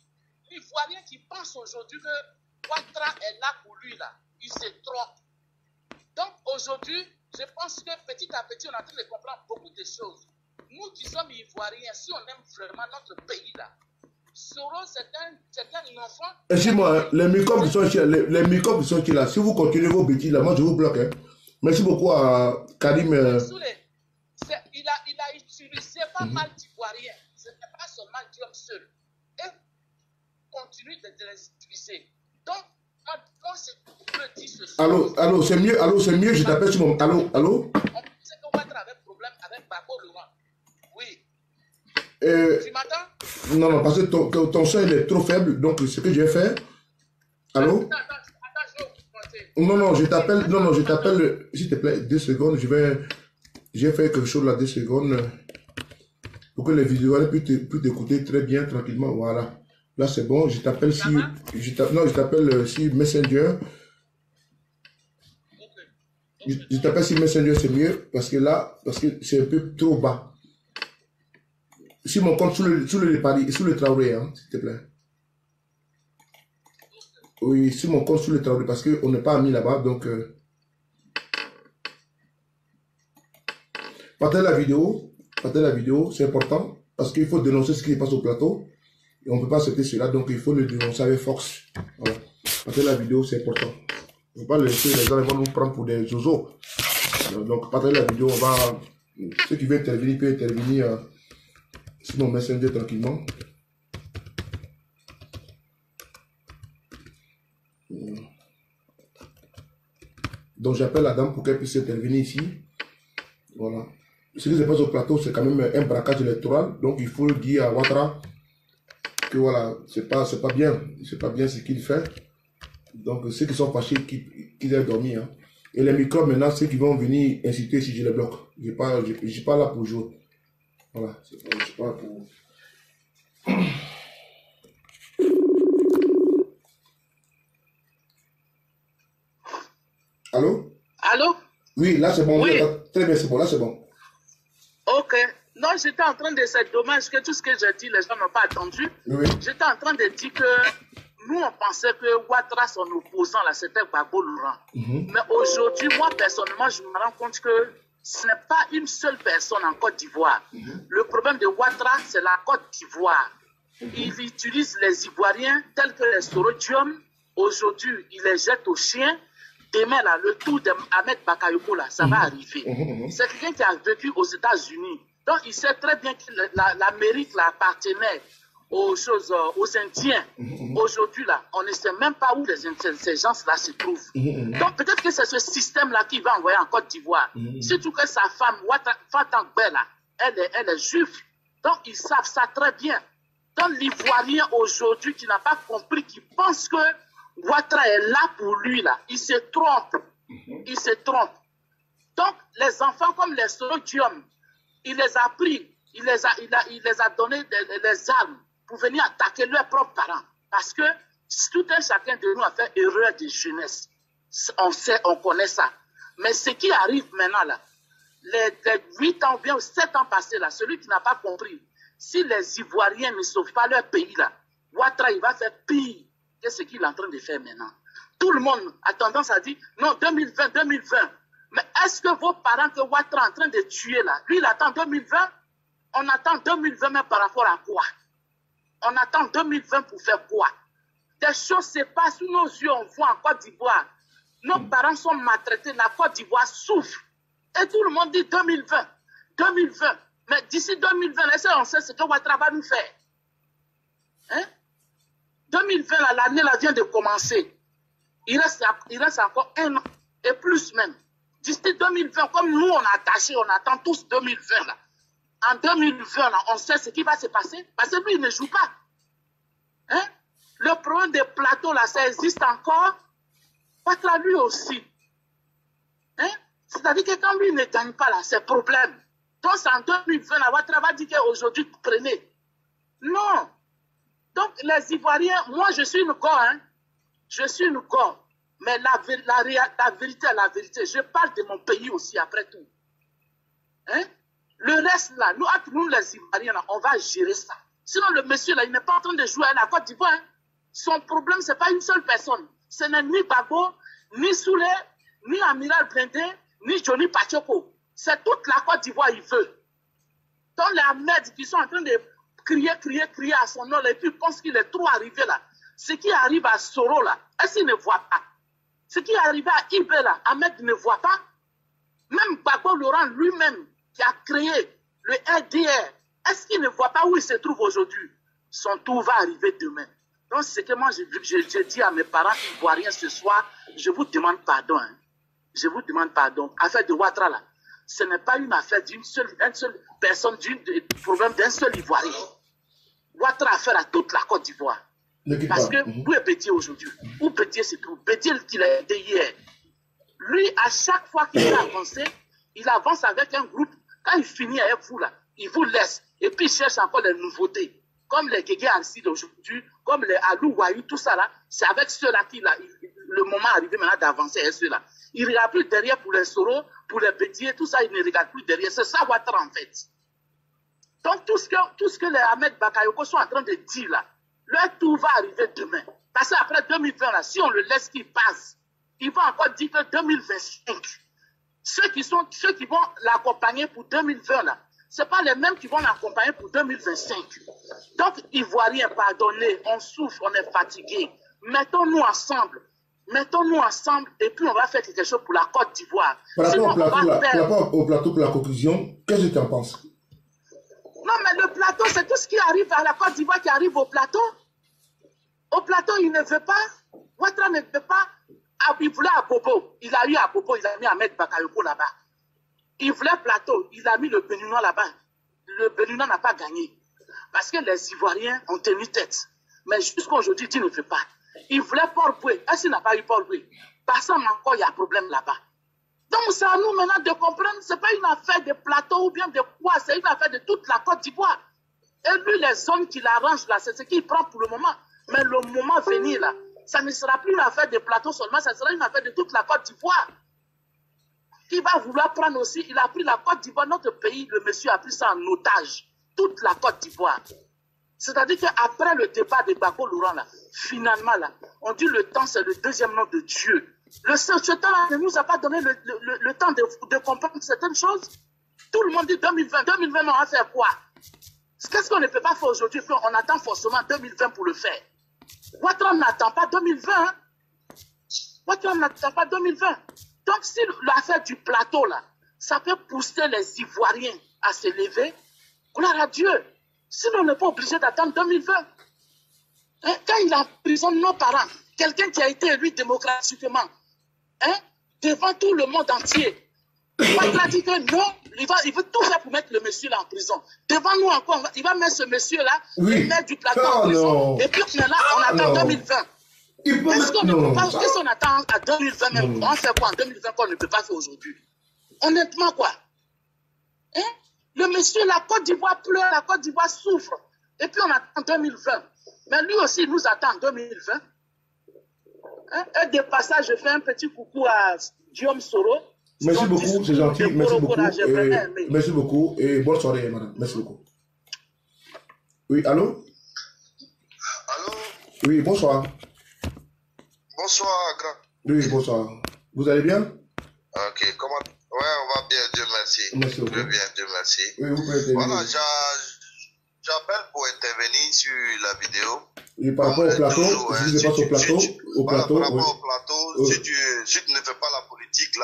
L'Ivoirien qui pense aujourd'hui que Ouattara est là pour lui, là, il se trompe. Donc, aujourd'hui, je pense que petit à petit, on est en train de comprendre beaucoup de choses. Nous qui sommes Ivoiriens, si on aime vraiment notre pays, là, Soro, c'est un enfant. Excusez-moi, les microbes sont ici, les microbes sont ici là. Si vous continuez vos bêtises là, moi je vous bloque. Hein. Merci beaucoup à Karim. Il a utilisé pas mal d'Ivoiriens. Ce n'est pas seulement Dieu seul. Et continue de les utiliser. Donc, moi, c'est tout le dit ce soir. Allô, c'est mieux, je t'appelle sur mon. Allô. On sait qu'on va avoir un problème avec Bako Laurent. Oui. Tu m'attends? Non, parce que ton son il est trop faible, donc ce que je vais faire. Allô? Attends, je vais vous Non, je t'appelle, s'il te plaît, 2 secondes, je vais faire quelque chose là, 2 secondes, pour que les vidéos puissent t'écouter très bien, tranquillement, voilà. Là c'est bon, je t'appelle si, je t'appelle si Messenger. Je t'appelle si Messenger c'est mieux, parce que c'est un peu trop bas. Si mon compte sous le Traoré, hein, s'il te plaît. Oui, si mon compte sous le Traoré, parce qu'on n'est pas amis là-bas, donc... Partagez la vidéo, c'est important, parce qu'il faut dénoncer ce qui se passe au plateau, et on ne peut pas accepter cela, donc il faut le dénoncer avec force. Voilà. Partagez la vidéo, c'est important. Il ne faut pas laisser les gens vont nous prendre pour des zozos. Donc partagez la vidéo, on va... Ceux qui veulent intervenir peuvent intervenir... sur mon Messenger tranquillement. Donc j'appelle la dame pour qu'elle puisse intervenir ici. Voilà. Ce qui se passe au plateau, c'est quand même un braquage électoral. Donc il faut dire à Ouattara que voilà, c'est pas bien. C'est pas bien ce qu'il fait. Donc ceux qui sont fâchés, qu'ils aient dormi. Hein. Et les microbes maintenant, ceux qui vont venir inciter si je les bloque. Je ne suis pas là pour jouer. Voilà, je ne suis pas là pour... Allô? Allô? Oui, là c'est bon. Oui. Très bien, c'est bon. Là c'est bon. Ok. Non, j'étais en train de... C'est dommage que tout ce que j'ai dit, les gens n'ont pas attendu. Oui. J'étais en train de dire que nous, on pensait que Ouattara, son opposant, là, c'était Gbagbo Laurent. Mais aujourd'hui, moi, personnellement, je me rends compte que ce n'est pas une seule personne en Côte d'Ivoire. Le problème de Ouattara, c'est la Côte d'Ivoire. Il utilise les Ivoiriens tels que les Sorodium. Aujourd'hui, il les jette aux chiens. Demain, là, le tour d'Ahmed Bakayoko, là, ça va arriver. C'est quelqu'un qui a vécu aux États-Unis. Donc, il sait très bien que l'Amérique appartenait aux choses, aux Indiens. Aujourd'hui, là, on ne sait même pas où ces gens-là se trouvent. Donc, peut-être que c'est ce système-là qui va envoyer en Côte d'Ivoire. Surtout que sa femme, Fatou Bella, elle est juive. Donc, ils savent ça très bien. Donc, l'Ivoirien aujourd'hui qui n'a pas compris, qui pense que Ouattara est là pour lui, là, il se trompe. Il se trompe. Donc, les enfants comme les Sorodium, il les a pris, il les a donné les armes pour venir attaquer leurs propres parents. Parce que tout un chacun de nous a fait erreur de jeunesse. On sait, on connaît ça. Mais ce qui arrive maintenant, là, les 8 ans, bien 7 ans passés, là, celui qui n'a pas compris, si les Ivoiriens ne sauvent pas leur pays, là, Ouattara, il va faire pire que ce qu'il est en train de faire maintenant. Tout le monde a tendance à dire, non, 2020, 2020. Mais est-ce que vos parents que Ouattara est en train de tuer là, lui il attend 2020, on attend 2020 mais par rapport à quoi? On attend 2020 pour faire quoi? Des choses se passent sous nos yeux, on voit en Côte d'Ivoire. Nos parents sont maltraités, la Côte d'Ivoire souffre. Et tout le monde dit 2020, 2020. Mais d'ici 2020, on sait ce que Ouattara va nous faire. Hein? 2020, l'année vient de commencer. Il reste encore 1 an et plus même. D'ici 2020, comme nous, on a attaché, on attend tous 2020. Là. En 2020, là, on sait ce qui va se passer. Parce que lui, il ne joue pas. Hein? Le problème des plateaux, là, ça existe encore. Ouattara, lui aussi. Hein? C'est-à-dire que quand lui ne gagne pas, là, c'est problème. Donc, en 2020, là, Ouattara va dire qu'aujourd'hui, prenez. Non. Donc, les Ivoiriens, moi, je suis une gore, hein. Je suis une gore. Mais la vérité est la vérité. Je parle de mon pays aussi, après tout. Hein? Le reste, là, nous les Ivoiriens, là, on va gérer ça. Sinon, le monsieur, là, il n'est pas en train de jouer à la Côte d'Ivoire. Hein? Son problème, ce n'est pas une seule personne. Ce n'est ni Gbagbo, ni Soulé, ni Amiral Blindé, ni Johnny Pachoko. C'est toute la Côte d'Ivoire, il veut. Donc, les Ahmed qui sont en train de crier à son nom, et puis pensent qu'il est trop arrivé là. Ce qui arrive à Soro, là, est-ce qu'il ne voit pas? Ce qui est arrivé à Ibé, là, Ahmed ne voit pas. Même Gbagbo Laurent lui-même, qui a créé le RDR, est-ce qu'il ne voit pas où il se trouve aujourd'hui? Son tour va arriver demain. Donc, c'est que moi, je dis à mes parents ivoiriens ce soir, je vous demande pardon. Hein. Je vous demande pardon. Affaire de Ouattara, là, ce n'est pas une affaire d'une seule personne, problème d'un seul Ivoirien. Ouattara a affaire à toute la Côte d'Ivoire. Parce que où est Bédier aujourd'hui? Où Bédier se trouve? Bédier qu'il a aidé hier. Lui, à chaque fois qu'il va avancer, il avance avec un groupe. Quand il finit avec vous, là, il vous laisse. Et puis il cherche encore les nouveautés. Comme les Guégué Arsi d'aujourd'hui, comme les Alou Wayou, tout ça là, c'est avec ceux-là qu'il a le moment arrivé maintenant d'avancer avec ceux-là. Il ne regarde plus derrière pour les Soro, pour les Bédier, tout ça, il ne regarde plus derrière. C'est ça Ouattara en fait. Donc tout ce que les Ahmed Bakayoko sont en train de dire là, leur tour va arriver demain. Parce qu'après 2020, là, si on le laisse qu'il passe, il va encore dire que 2025, ceux qui vont l'accompagner pour 2020, là, ce n'est pas les mêmes qui vont l'accompagner pour 2025. Donc, Ivoiriens, pardonnez, on souffre, on est fatigué. Mettons-nous ensemble et puis on va faire quelque chose pour la Côte d'Ivoire. Par rapport au plateau, pour la conclusion, qu'est-ce que tu en penses? Non, mais le plateau, c'est tout ce qui arrive à la Côte d'Ivoire qui arrive au plateau. Au plateau, il ne veut pas. Ouattara ne veut pas. Il voulait à Bobo. Il a eu à Bobo, il a mis Ahmed Bakayoko là-bas. Il voulait plateau, il a mis le Béninois là-bas. Le Béninois n'a pas gagné. Parce que les Ivoiriens ont tenu tête. Mais jusqu'à aujourd'hui, il ne veut pas. Il voulait Port-Boué. Est-ce qu'il n'a pas eu Port-Boué? Parce qu'encore, il y a un problème là-bas. Donc, c'est à nous maintenant de comprendre, ce n'est pas une affaire de plateau ou bien de quoi, c'est une affaire de toute la Côte d'Ivoire. Et lui, les zones qu'il arrange là, c'est ce qu'il prend pour le moment. Mais le moment venir là, ça ne sera plus une affaire de plateau seulement, ça sera une affaire de toute la Côte d'Ivoire. qui va vouloir prendre aussi, il a pris la Côte d'Ivoire, notre pays, le monsieur a pris ça en otage, toute la Côte d'Ivoire. C'est-à-dire qu'après le départ de Gbagbo Laurent, là, finalement, là, on dit le temps, c'est le deuxième nom de Dieu. Ce temps-là ne nous a pas donné le temps de comprendre certaines choses. Tout le monde dit 2020. 2020, on va faire quoi? Qu'est-ce qu'on ne peut pas faire aujourd'hui? On attend forcément 2020 pour le faire. Ouattara n'attend pas 2020. Hein? Ouattara n'attend pas 2020. Donc, si l'affaire du plateau, là, ça peut pousser les Ivoiriens à se lever, gloire à Dieu. Sinon, on n'est pas obligé d'attendre 2020. Hein? Quand il emprisonne nos parents, quelqu'un qui a été élu démocratiquement, hein? Devant tout le monde entier, il a dit que non, il veut tout faire pour mettre le monsieur là en prison. Devant nous encore, il va mettre ce monsieur-là, il met du plateau en prison, et puis là, on attend 2020. Qu'est-ce qu'on attend à 2020 même? On fait quoi en 2020 qu'on ne peut pas faire aujourd'hui? Honnêtement, quoi? Hein? Le monsieur, la Côte d'Ivoire pleure, la Côte d'Ivoire souffre. Et puis on attend 2020. Mais lui aussi, il nous attend en 2020. Hein? Et de passage, je fais un petit coucou à Guillaume Soro. Merci beaucoup, c'est gentil. Merci beaucoup. Merci beaucoup. Et bonne soirée, madame. Merci beaucoup. Oui, allô? Allô? Oui, bonsoir. Bonsoir, grand. Oui, bonsoir. Vous allez bien? Ok, comment? Ouais, on va bien, Dieu merci. Merci beaucoup. Très bien, Dieu merci. Oui, vous pouvez intervenir. Voilà, j'appelle pour intervenir sur la vidéo. Et par rapport au plateau, si je passe au plateau, par rapport au plateau, si tu ne fais pas la politique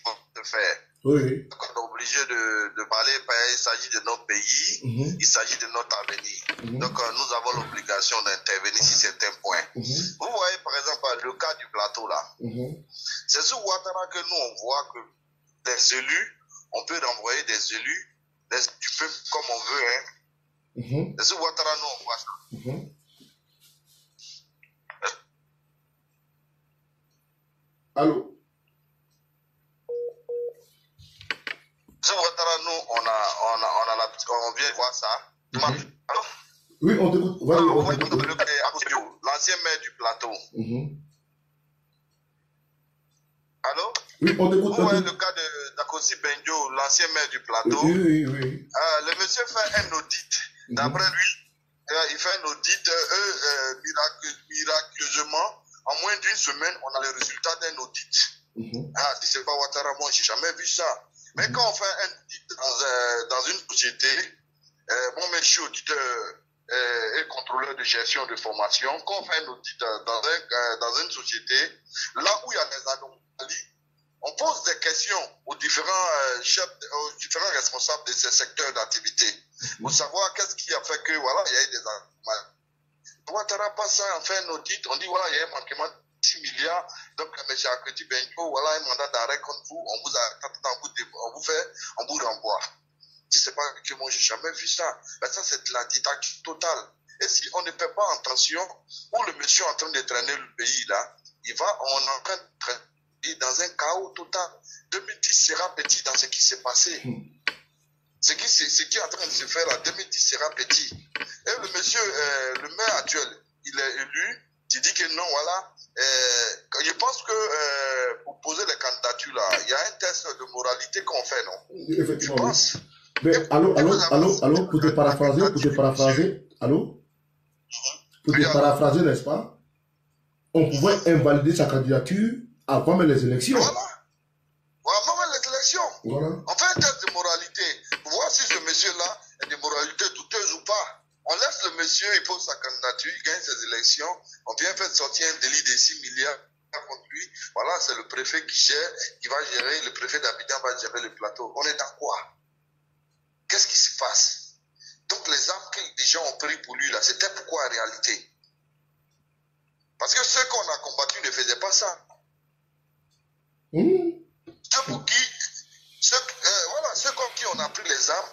va te faire. Oui. Donc, on est obligé de parler, il s'agit de notre pays, il s'agit de notre avenir. Donc, nous avons l'obligation d'intervenir sur certains points. Vous voyez, par exemple, le cas du plateau, là. C'est sur Ouattara que nous, on voit que des élus, on peut renvoyer des élus du peuple comme on veut, hein. C'est sur Ouattara, nous, on voit ça. Allô? Sur Ouattara, nous, on vient voir ça. Allô? Oui, on t'écoute. L'ancien maire du plateau. Allô? Oui, on t'écoute. Vous voyez le cas d'Akosi Benjo, l'ancien maire du plateau. Oui. Le monsieur fait un audit. D'après lui, il fait un audit. Miraculeusement, en moins d'une semaine, on a le résultat d'un audit. Si c'est pas Ouattara, moi, j'ai jamais vu ça. Mais quand on fait un audit dans une société, mon monsieur auditeur et contrôleur de gestion de formation, quand on fait un audit dans une société, là où il y a des anomalies, on pose des questions aux différents chefs, aux différents responsables de ces secteurs d'activité pour savoir qu'est-ce qui a fait que, voilà, il y a eu des anomalies. Ouattara passe ça, on fait un audit, on dit, voilà, il y a un manquement de 6 milliards, donc, M. Akosi Benjo, voilà, un mandat d'arrêt contre vous, on vous renvoie. Je sais pas que moi, j'ai jamais vu ça. Mais ça, c'est de la dictature totale. Et si on ne fait pas attention, où le monsieur est en train de traîner le pays, là, on est en train de traîner dans un chaos total. 2010 sera petit dans ce qui s'est passé. Ce qui est en train de se faire, là, 2010 sera petit. Et le monsieur, le maire actuel, il est élu, il dit que non, voilà. Je pense que pour poser les candidatures, là, il y a un test de moralité qu'on fait, non? Effectivement. Je pense. Mais allô, pour te paraphraser, allô? Pour te paraphraser, n'est-ce pas? On pouvait invalider sa candidature avant même les élections. Voilà. Avant même les élections. Voilà. On fait un test de moralité pour voir si ce monsieur-là est de moralité douteuse ou pas. On laisse le monsieur, il pose sa candidature, il gagne ses élections. On vient faire sortir un délit de 6 milliards contre lui. Voilà, c'est le préfet qui gère, qui va gérer, le préfet d'Abidjan va gérer le plateau. On est dans quoi? Qu'est-ce qui se passe? Donc les armes que les gens ont pris pour lui, là, c'était pourquoi en réalité? Parce que ceux qu'on a combattus ne faisaient pas ça. Ceux pour qui, ceux contre qui on a pris les armes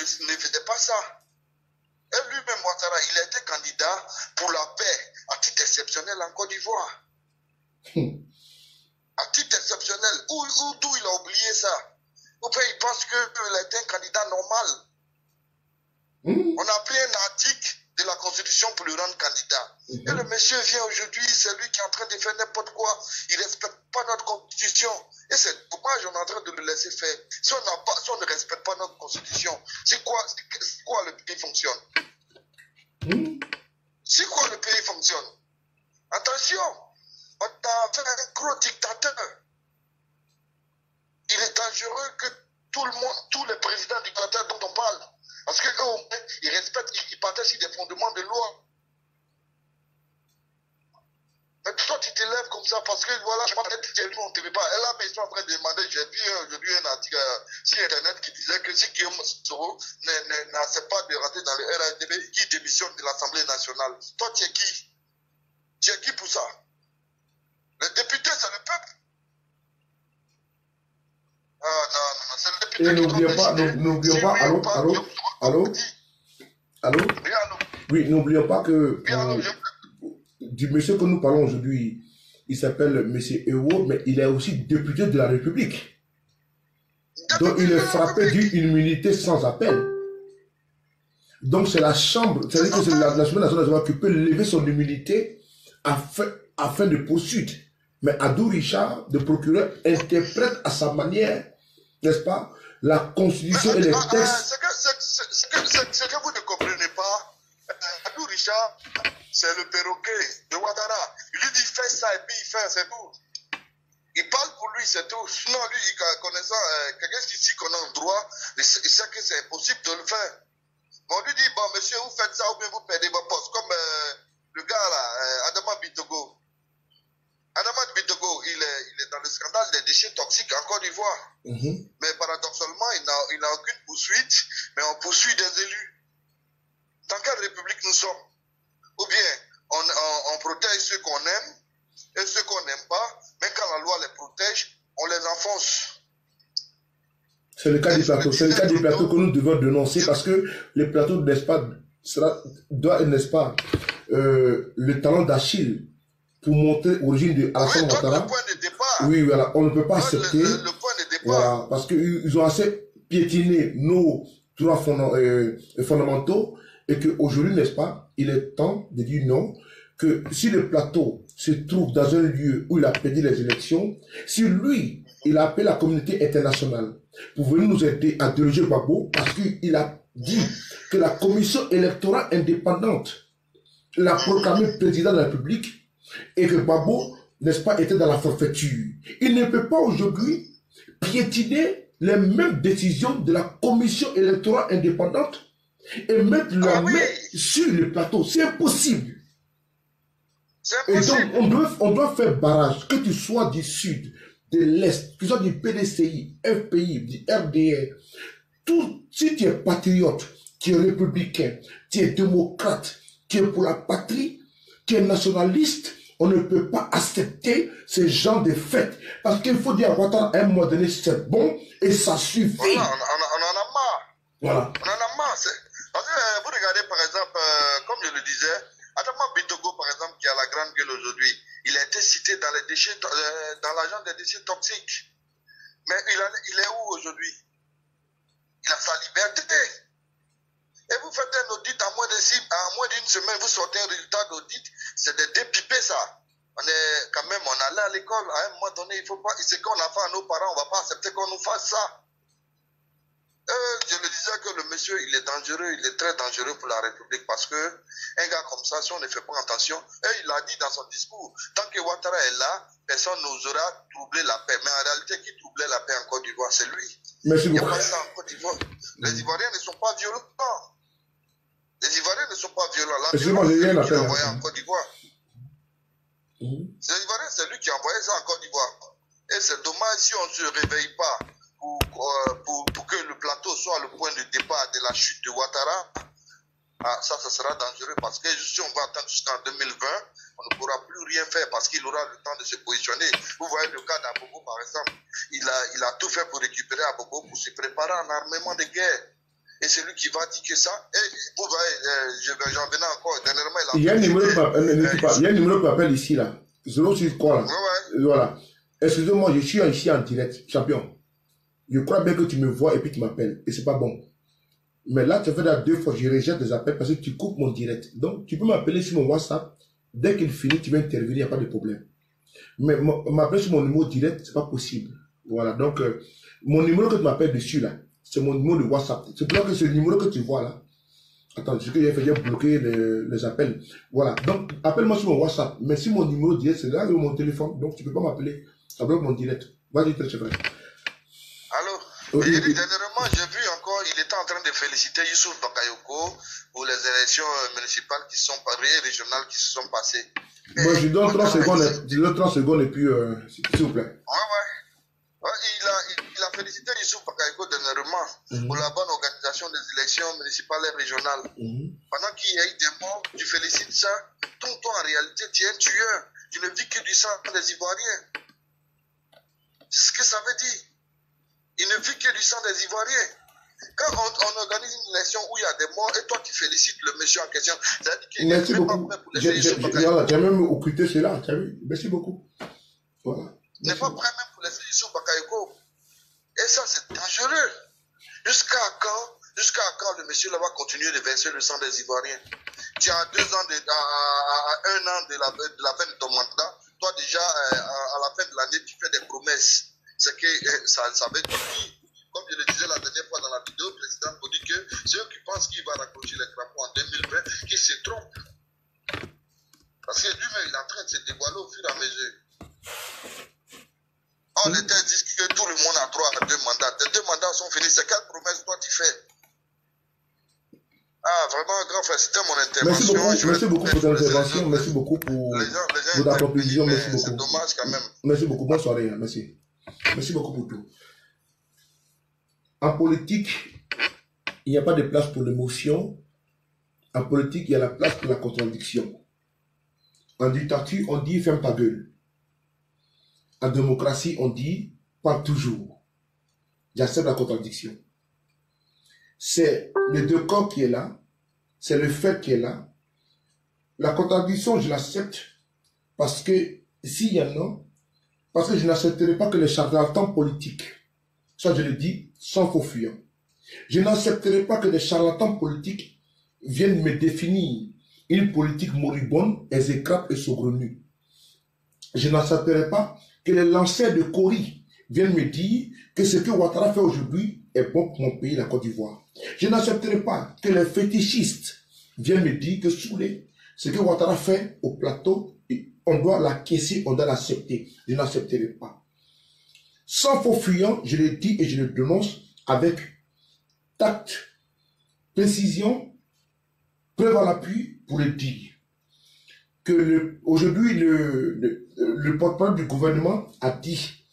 ne faisaient pas ça. Et lui-même, Ouattara, il a été candidat pour la paix à titre exceptionnel en Côte d'Ivoire. À titre exceptionnel. D'où il a oublié ça? Ou bien il pense qu'il a été un candidat normal. On a pris un article de la Constitution pour le rendre candidat. Et le monsieur vient aujourd'hui, c'est lui qui est en train de faire n'importe quoi. Il ne respecte pas notre Constitution. Et c'est dommage, on est en train de le laisser faire. Si on ne respecte pas notre Constitution, c'est quoi le pays fonctionne? C'est quoi le pays fonctionne? Attention, on a fait un gros dictateur. Il est dangereux que tous les présidents dictateurs dont on parle, parce qu'eux, ils respectent, ils partagent sur des fondements de loi. Mais toi, tu te lèves comme ça parce que voilà, je m'appelle Thierry, on ne te veut pas. Et là, mais ils sont en train de demander, j'ai vu aujourd'hui un article sur Internet qui disait que si Guillaume Soro n'accepte pas de rentrer dans le RADB, qui démissionne de l'Assemblée nationale. Toi, tu es qui? Tu es qui pour ça? Le député, c'est le peuple. Ah non, c'est le député. Et n'oublions pas, allô? Oui, n'oublions pas que du monsieur que nous parlons aujourd'hui, il s'appelle monsieur Ewo, mais il est aussi député de la République. Donc il est frappé d'une immunité sans appel. Donc c'est la Chambre, c'est-à-dire que c'est l'Assemblée nationale qui peut lever son immunité afin de poursuite. Mais Adou Richard, le procureur, interprète à sa manière, n'est-ce pas, la Constitution et les textes. Ce que vous ne comprenez pas, Adou Richard, c'est le perroquet de Ouattara. Il lui dit fais ça et puis il fait, c'est tout. Il parle pour lui, c'est tout. Sinon, lui, connaissant quelqu'un qui s'y connaît en droit, il sait que c'est impossible de le faire. Mais on lui dit, bon, monsieur, vous faites ça ou bien vous perdez votre poste. Comme le gars là, Adama Bitogo. Adama Bitogo, il est dans le scandale des déchets toxiques en Côte d'Ivoire. Mais paradoxalement, il n'a aucune poursuite, mais on poursuit des élus. Dans quelle république nous sommes? Ou bien, on protège ceux qu'on aime et ceux qu'on n'aime pas, mais quand la loi les protège, on les enfonce. C'est le cas du plateau. C'est le cas du plateau que nous devons dénoncer parce que le plateau, n'est-ce pas, doit, n'est-ce pas, le talent d'Achille pour montrer l'origine de Alassane Ouattara. Oui, voilà, on ne peut pas accepter. Le point de départ. Voilà, parce qu'ils ont assez piétiné nos droits fondamentaux et qu'aujourd'hui, n'est-ce pas, il est temps de dire non, que si le plateau se trouve dans un lieu où il a perdu les élections, si lui, il a appelé la communauté internationale pour venir nous aider à diriger Gbagbo, parce qu'il a dit que la commission électorale indépendante l'a proclamé président de la République et que Gbagbo, n'est-ce pas, était dans la forfaiture. Il ne peut pas aujourd'hui piétiner les mêmes décisions de la commission électorale indépendante et mettre la main sur le plateau. C'est impossible. Et donc, on doit faire barrage, que tu sois du sud, de l'est, que tu sois du PDCI, FPI, du RDR. Si tu es patriote, tu es républicain, tu es démocrate, tu es pour la patrie, tu es nationaliste, on ne peut pas accepter ce genre de fêtes. Parce qu'il faut dire à Ouattara, à un moment donné, c'est bon et ça suffit. Voilà, on en a marre. Voilà. On en a marre. Parce que vous regardez, par exemple, comme je le disais, Adama Bitogo, par exemple, qui a la grande gueule aujourd'hui, il a été cité dans les déchets, dans l'agent des déchets toxiques. Mais il est où aujourd'hui? Il a sa liberté. Et vous faites un audit en moins d'une semaine, vous sortez un résultat d'audit, c'est de dépiper ça. On est quand même, on allait à l'école, à un moment donné, il faut pas, ce qu'on a fait à nos parents, on va pas accepter qu'on nous fasse ça. Je le disais que le monsieur, il est dangereux, il est très dangereux pour la République parce que un gars comme ça, si on ne fait pas attention, et il a dit dans son discours, tant que Ouattara est là, personne n'osera troubler la paix. Mais en réalité, qui troublait la paix en Côte d'Ivoire, c'est lui. Merci il n'y a beaucoup. pas ça en Côte d'Ivoire. Les Ivoiriens ne sont pas violents. Les Ivoiriens ne sont pas violents. La violence, c'est lui qui l'a envoyé en Côte d'Ivoire. Les Ivoiriens, c'est lui qui a envoyé ça en Côte d'Ivoire. Et c'est dommage si on ne se réveille pas pour que le plateau soit le point de départ de la chute de Ouattara. Ça sera dangereux parce que si on va attendre jusqu'en 2020, on ne pourra plus rien faire parce qu'il aura le temps de se positionner. Vous voyez le cas d'Abobo, par exemple. Il a tout fait pour récupérer Abobo pour se préparer en armement de guerre. Et c'est lui qui va dire que ça. Et vous voyez, j'en venais encore. Dernièrement, il y a un numéro qui m'appelle ici, là. 06 quoi, là. Voilà. Excusez-moi, je suis ici en direct, champion. Je crois bien que tu me vois et puis tu m'appelles. Et c'est pas bon. Mais là, tu fais là 2 fois, je rejette les appels parce que tu coupes mon direct. Donc, tu peux m'appeler sur mon WhatsApp. Dès qu'il finit, tu vas intervenir, il n'y a pas de problème. Mais m'appeler sur mon numéro direct, c'est pas possible. Voilà, donc, mon numéro que tu m'appelles dessus, là, c'est mon numéro de WhatsApp. C'est pour ça que ce numéro que tu vois, là, attends, ce que j'ai fait, j'ai bloqué les appels. Voilà, donc, appelle-moi sur mon WhatsApp. Mais si mon numéro direct, c'est là, mon téléphone, donc tu peux pas m'appeler. Ça bloque mon direct. Vas-y, très cher. Allô? Oui. Dernièrement, j'ai vu encore, il était en train de féliciter Youssouf Bakayoko pour les élections municipales qui sont et régionales qui se sont passées. Moi, je donne 30 secondes, je donne 30 secondes et puis, s'il vous plaît. Ouais, il a félicité Youssouf Bakayoko dernièrement pour la bonne organisation des élections municipales et régionales. Pendant qu'il y a eu des morts, tu félicites ça. Toi, en réalité, tu es un tueur. Tu ne vis que du sang des Ivoiriens. C'est ce que ça veut dire. Il ne vit que du sang des Ivoiriens. Quand on organise une élection où il y a des morts et toi tu félicites le monsieur en question, ça veut dire qu'il n'est même pas prêt pour laisser Youssouf Bakayoko. J'ai même occulté cela, tu as vu? Merci beaucoup. Voilà. Il n'est pas prêt même pour laisser Youssouf Bakayoko. Et ça, c'est dangereux. Jusqu'à quand le monsieur là va continuer de verser le sang des Ivoiriens? Tu as 2 ans, à 1 an de la fin de ton mandat, toi déjà, à la fin de l'année, tu fais des promesses. C'est que ça veut dire, comme je le disais la dernière fois dans la vidéo, le président vous dit que ceux qui pensent qu'il va raccrocher les crapauds en 2020, qui se trompent. Parce que lui-même, il est en train de se dévoiler au fur et à mesure. On était dit que tout le monde a droit à 2 mandats. Tes 2 mandats sont finis. C'est quelle promesse toi tu fais? Ah, vraiment, grand frère, c'était mon intervention. Merci beaucoup pour ton intervention. Merci beaucoup pour ta proposition. Merci beaucoup. C'est dommage quand même. Merci beaucoup. Bonne soirée. Merci. Merci beaucoup pour tout. En politique, il n'y a pas de place pour l'émotion. En politique, il y a la place pour la contradiction. En dictature, on dit ferme ta gueule. En démocratie, on dit parle toujours. J'accepte la contradiction. C'est le décor qui est là. C'est le fait qui est là. La contradiction, je l'accepte parce que s'il y en a, parce que je n'accepterai pas que les charlatans politiques, ça je le dis sans faux fuyant, je n'accepterai pas que les charlatans politiques viennent me définir une politique moribonde, exécrable et saugrenue. Je n'accepterai pas que les lanceurs de Cori viennent me dire que ce que Ouattara fait aujourd'hui est bon pour mon pays, la Côte d'Ivoire. Je n'accepterai pas que les fétichistes viennent me dire que ce que Ouattara fait au plateau, on doit l'acquiescer, on doit l'accepter. Je n'accepterai pas. Sans faux fuyant, je le dis et je le dénonce avec tact, précision, preuve à l'appui pour le dire. Que aujourd'hui, le porte-parole du gouvernement a dit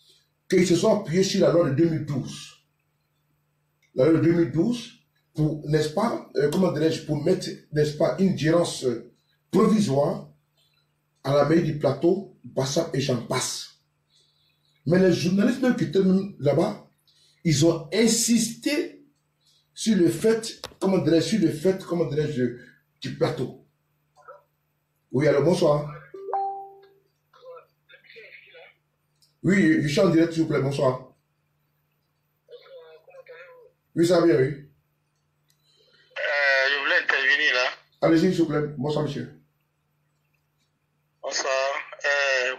qu'ils se sont appuyés sur la loi de 2012. La loi de 2012 pour, n'est-ce pas, comment dirais-je, pour mettre, n'est-ce pas, une gérance provisoire à la mairie du plateau, Bassam et j'en passe. Mais les journalistes même qui étaient là-bas, ils ont insisté sur le fait, comment dirais-je, du plateau. Oui, alors bonsoir. Oui, je suis en direct, s'il vous plaît, bonsoir. Oui, ça va bien, oui. Je voulais intervenir là. Allez-y, s'il vous plaît. Bonsoir, monsieur. Bonsoir.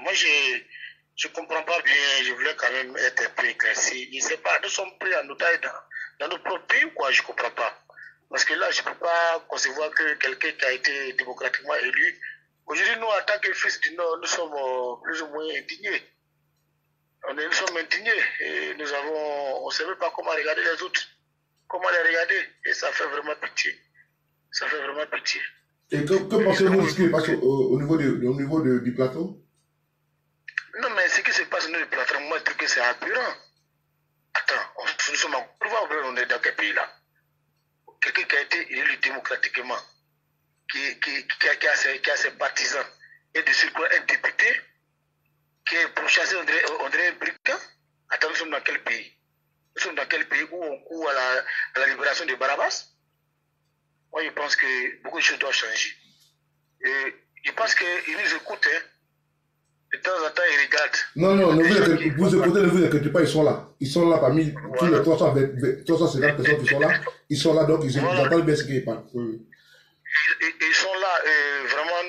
Moi, je ne comprends pas bien. Je voulais quand même être un peu éclairci. Je ne sais pas, nous sommes pris en otage dans notre propre pays ou quoi? Je ne comprends pas. Parce que là, je ne peux pas concevoir que quelqu'un qui a été démocratiquement élu. Aujourd'hui, nous, en tant que fils du Nord, nous sommes plus ou moins indignés. Nous sommes indignés et on ne sait même pas comment regarder les autres. Comment les regarder? Et ça fait vraiment pitié. Ça fait vraiment pitié. Et que pensez-vous de ce qui se passe au niveau du plateau? Non, mais ce qui se passe au niveau du plateau, moi, je trouve que c'est aberrant. Attends, nous sommes en pouvoir, on est dans quel pays là? Quelqu'un qui a été élu démocratiquement, qui a ses partisans, et de surcroît un député, qui est pour chasser André Brican. Attends, nous sommes dans quel pays? Nous sommes dans quel pays où on court à la libération de Barabas? Moi, je pense que beaucoup de choses doivent changer. Et je pense qu'ils nous écoutent. Hein. De temps en temps, ils regardent. Non, vous écoutez, ne vous inquiétez pas, ils sont là. Ils sont là parmi tous les 350 personnes qui sont là. Ils sont là, donc ils Voilà. entendent bien ce qu'ils parlent. Oui. Ils sont là, et vraiment,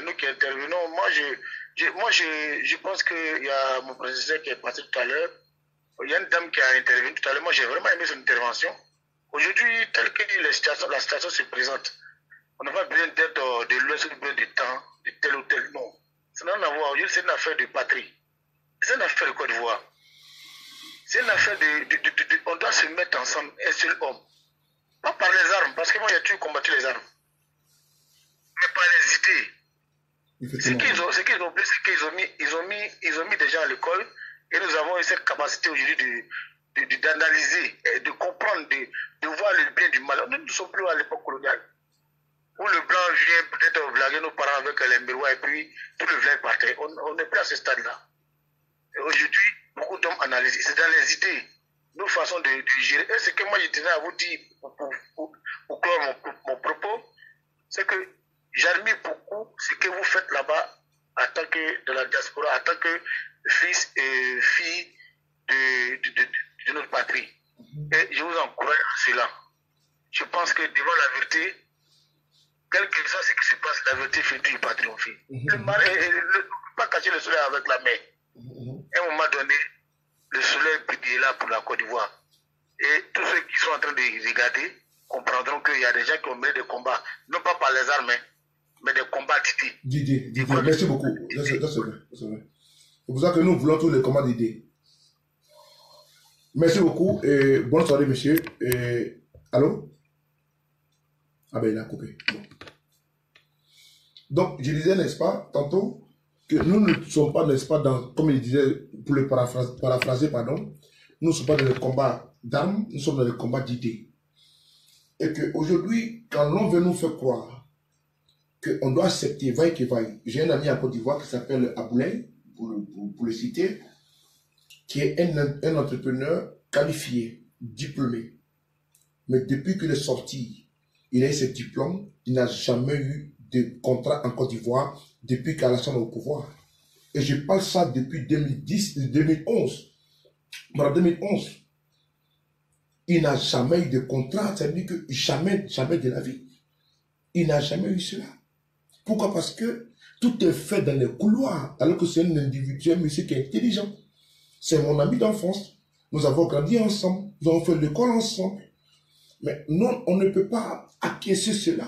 nous qui intervenons, moi, je pense qu'il y a mon président qui est passé tout à l'heure. Il y a une dame qui a intervenu tout à l'heure. Moi, j'ai vraiment aimé son intervention. Aujourd'hui, telle que la situation se présente, on n'a pas besoin d'être de l'Ouest ou de temps, de tel ou tel. Non. Ça n'a rien à voir. C'est une affaire de patrie. C'est une affaire de Côte d'Ivoire. C'est une affaire on doit se mettre ensemble, un seul homme. Pas par les armes, parce que moi, j'ai toujours combattu les armes. Mais par les idées. Ce qu'ils ont oublié, c'est qu'ils ont mis des gens à l'école, et nous avons eu cette capacité aujourd'hui d'analyser, de comprendre, de voir le bien du mal. Nous ne sommes plus à l'époque coloniale, où le blanc vient peut-être blaguer nos parents avec les miroirs, et puis tout le village partait. On n'est plus à ce stade-là. Aujourd'hui, beaucoup d'hommes analysent. C'est dans les idées, nos façons de gérer. Et ce que moi je tenais à vous dire pour clore mon propos, c'est que j'admire beaucoup ce que vous faites là-bas en tant que de la diaspora, en tant que fils et fille de notre patrie. Et je vous encourage à cela. Je pense que devant la vérité, quel que soit ce qui se passe, la vérité fait toujours pas triompher. Le mal ne peut pas cacher le soleil avec la main. À un moment donné, le soleil est là pour la Côte d'Ivoire. Et tous ceux qui sont en train de regarder comprendront qu'il y a des gens qui ont mené des combats, non pas par les armes, mais des combats d'idées. D'idées. Merci beaucoup. C'est vrai. C'est pour ça que nous voulons tous les combats d'idées. Merci beaucoup et bonne soirée, monsieur. Allô? Ah ben il a coupé. Bon. Donc, je disais, n'est-ce pas, tantôt, que nous ne sommes pas, n'est-ce pas, comme il disait, pour le paraphraser, pardon, nous ne sommes pas dans le combat d'armes, nous sommes dans le combat d'idées. Et qu'aujourd'hui, quand l'on veut nous faire croire qu'on doit accepter, vaille que vaille, j'ai un ami en Côte d'Ivoire qui s'appelle Aboulay, pour le citer, qui est un entrepreneur qualifié, diplômé. Mais depuis qu'il est sorti, il a eu ses diplômes, il n'a jamais eu de contrat en Côte d'Ivoire depuis qu'Alassane est au pouvoir. Et je parle ça depuis 2011. Dans 2011, il n'a jamais eu de contrat, c'est-à-dire que jamais de la vie. Il n'a jamais eu cela. Pourquoi? Parce que tout est fait dans les couloirs, alors que c'est un individu, un monsieur qui est intelligent. C'est mon ami d'enfance. Nous avons grandi ensemble, nous avons fait l'école ensemble. Mais non, on ne peut pas acquiescer cela.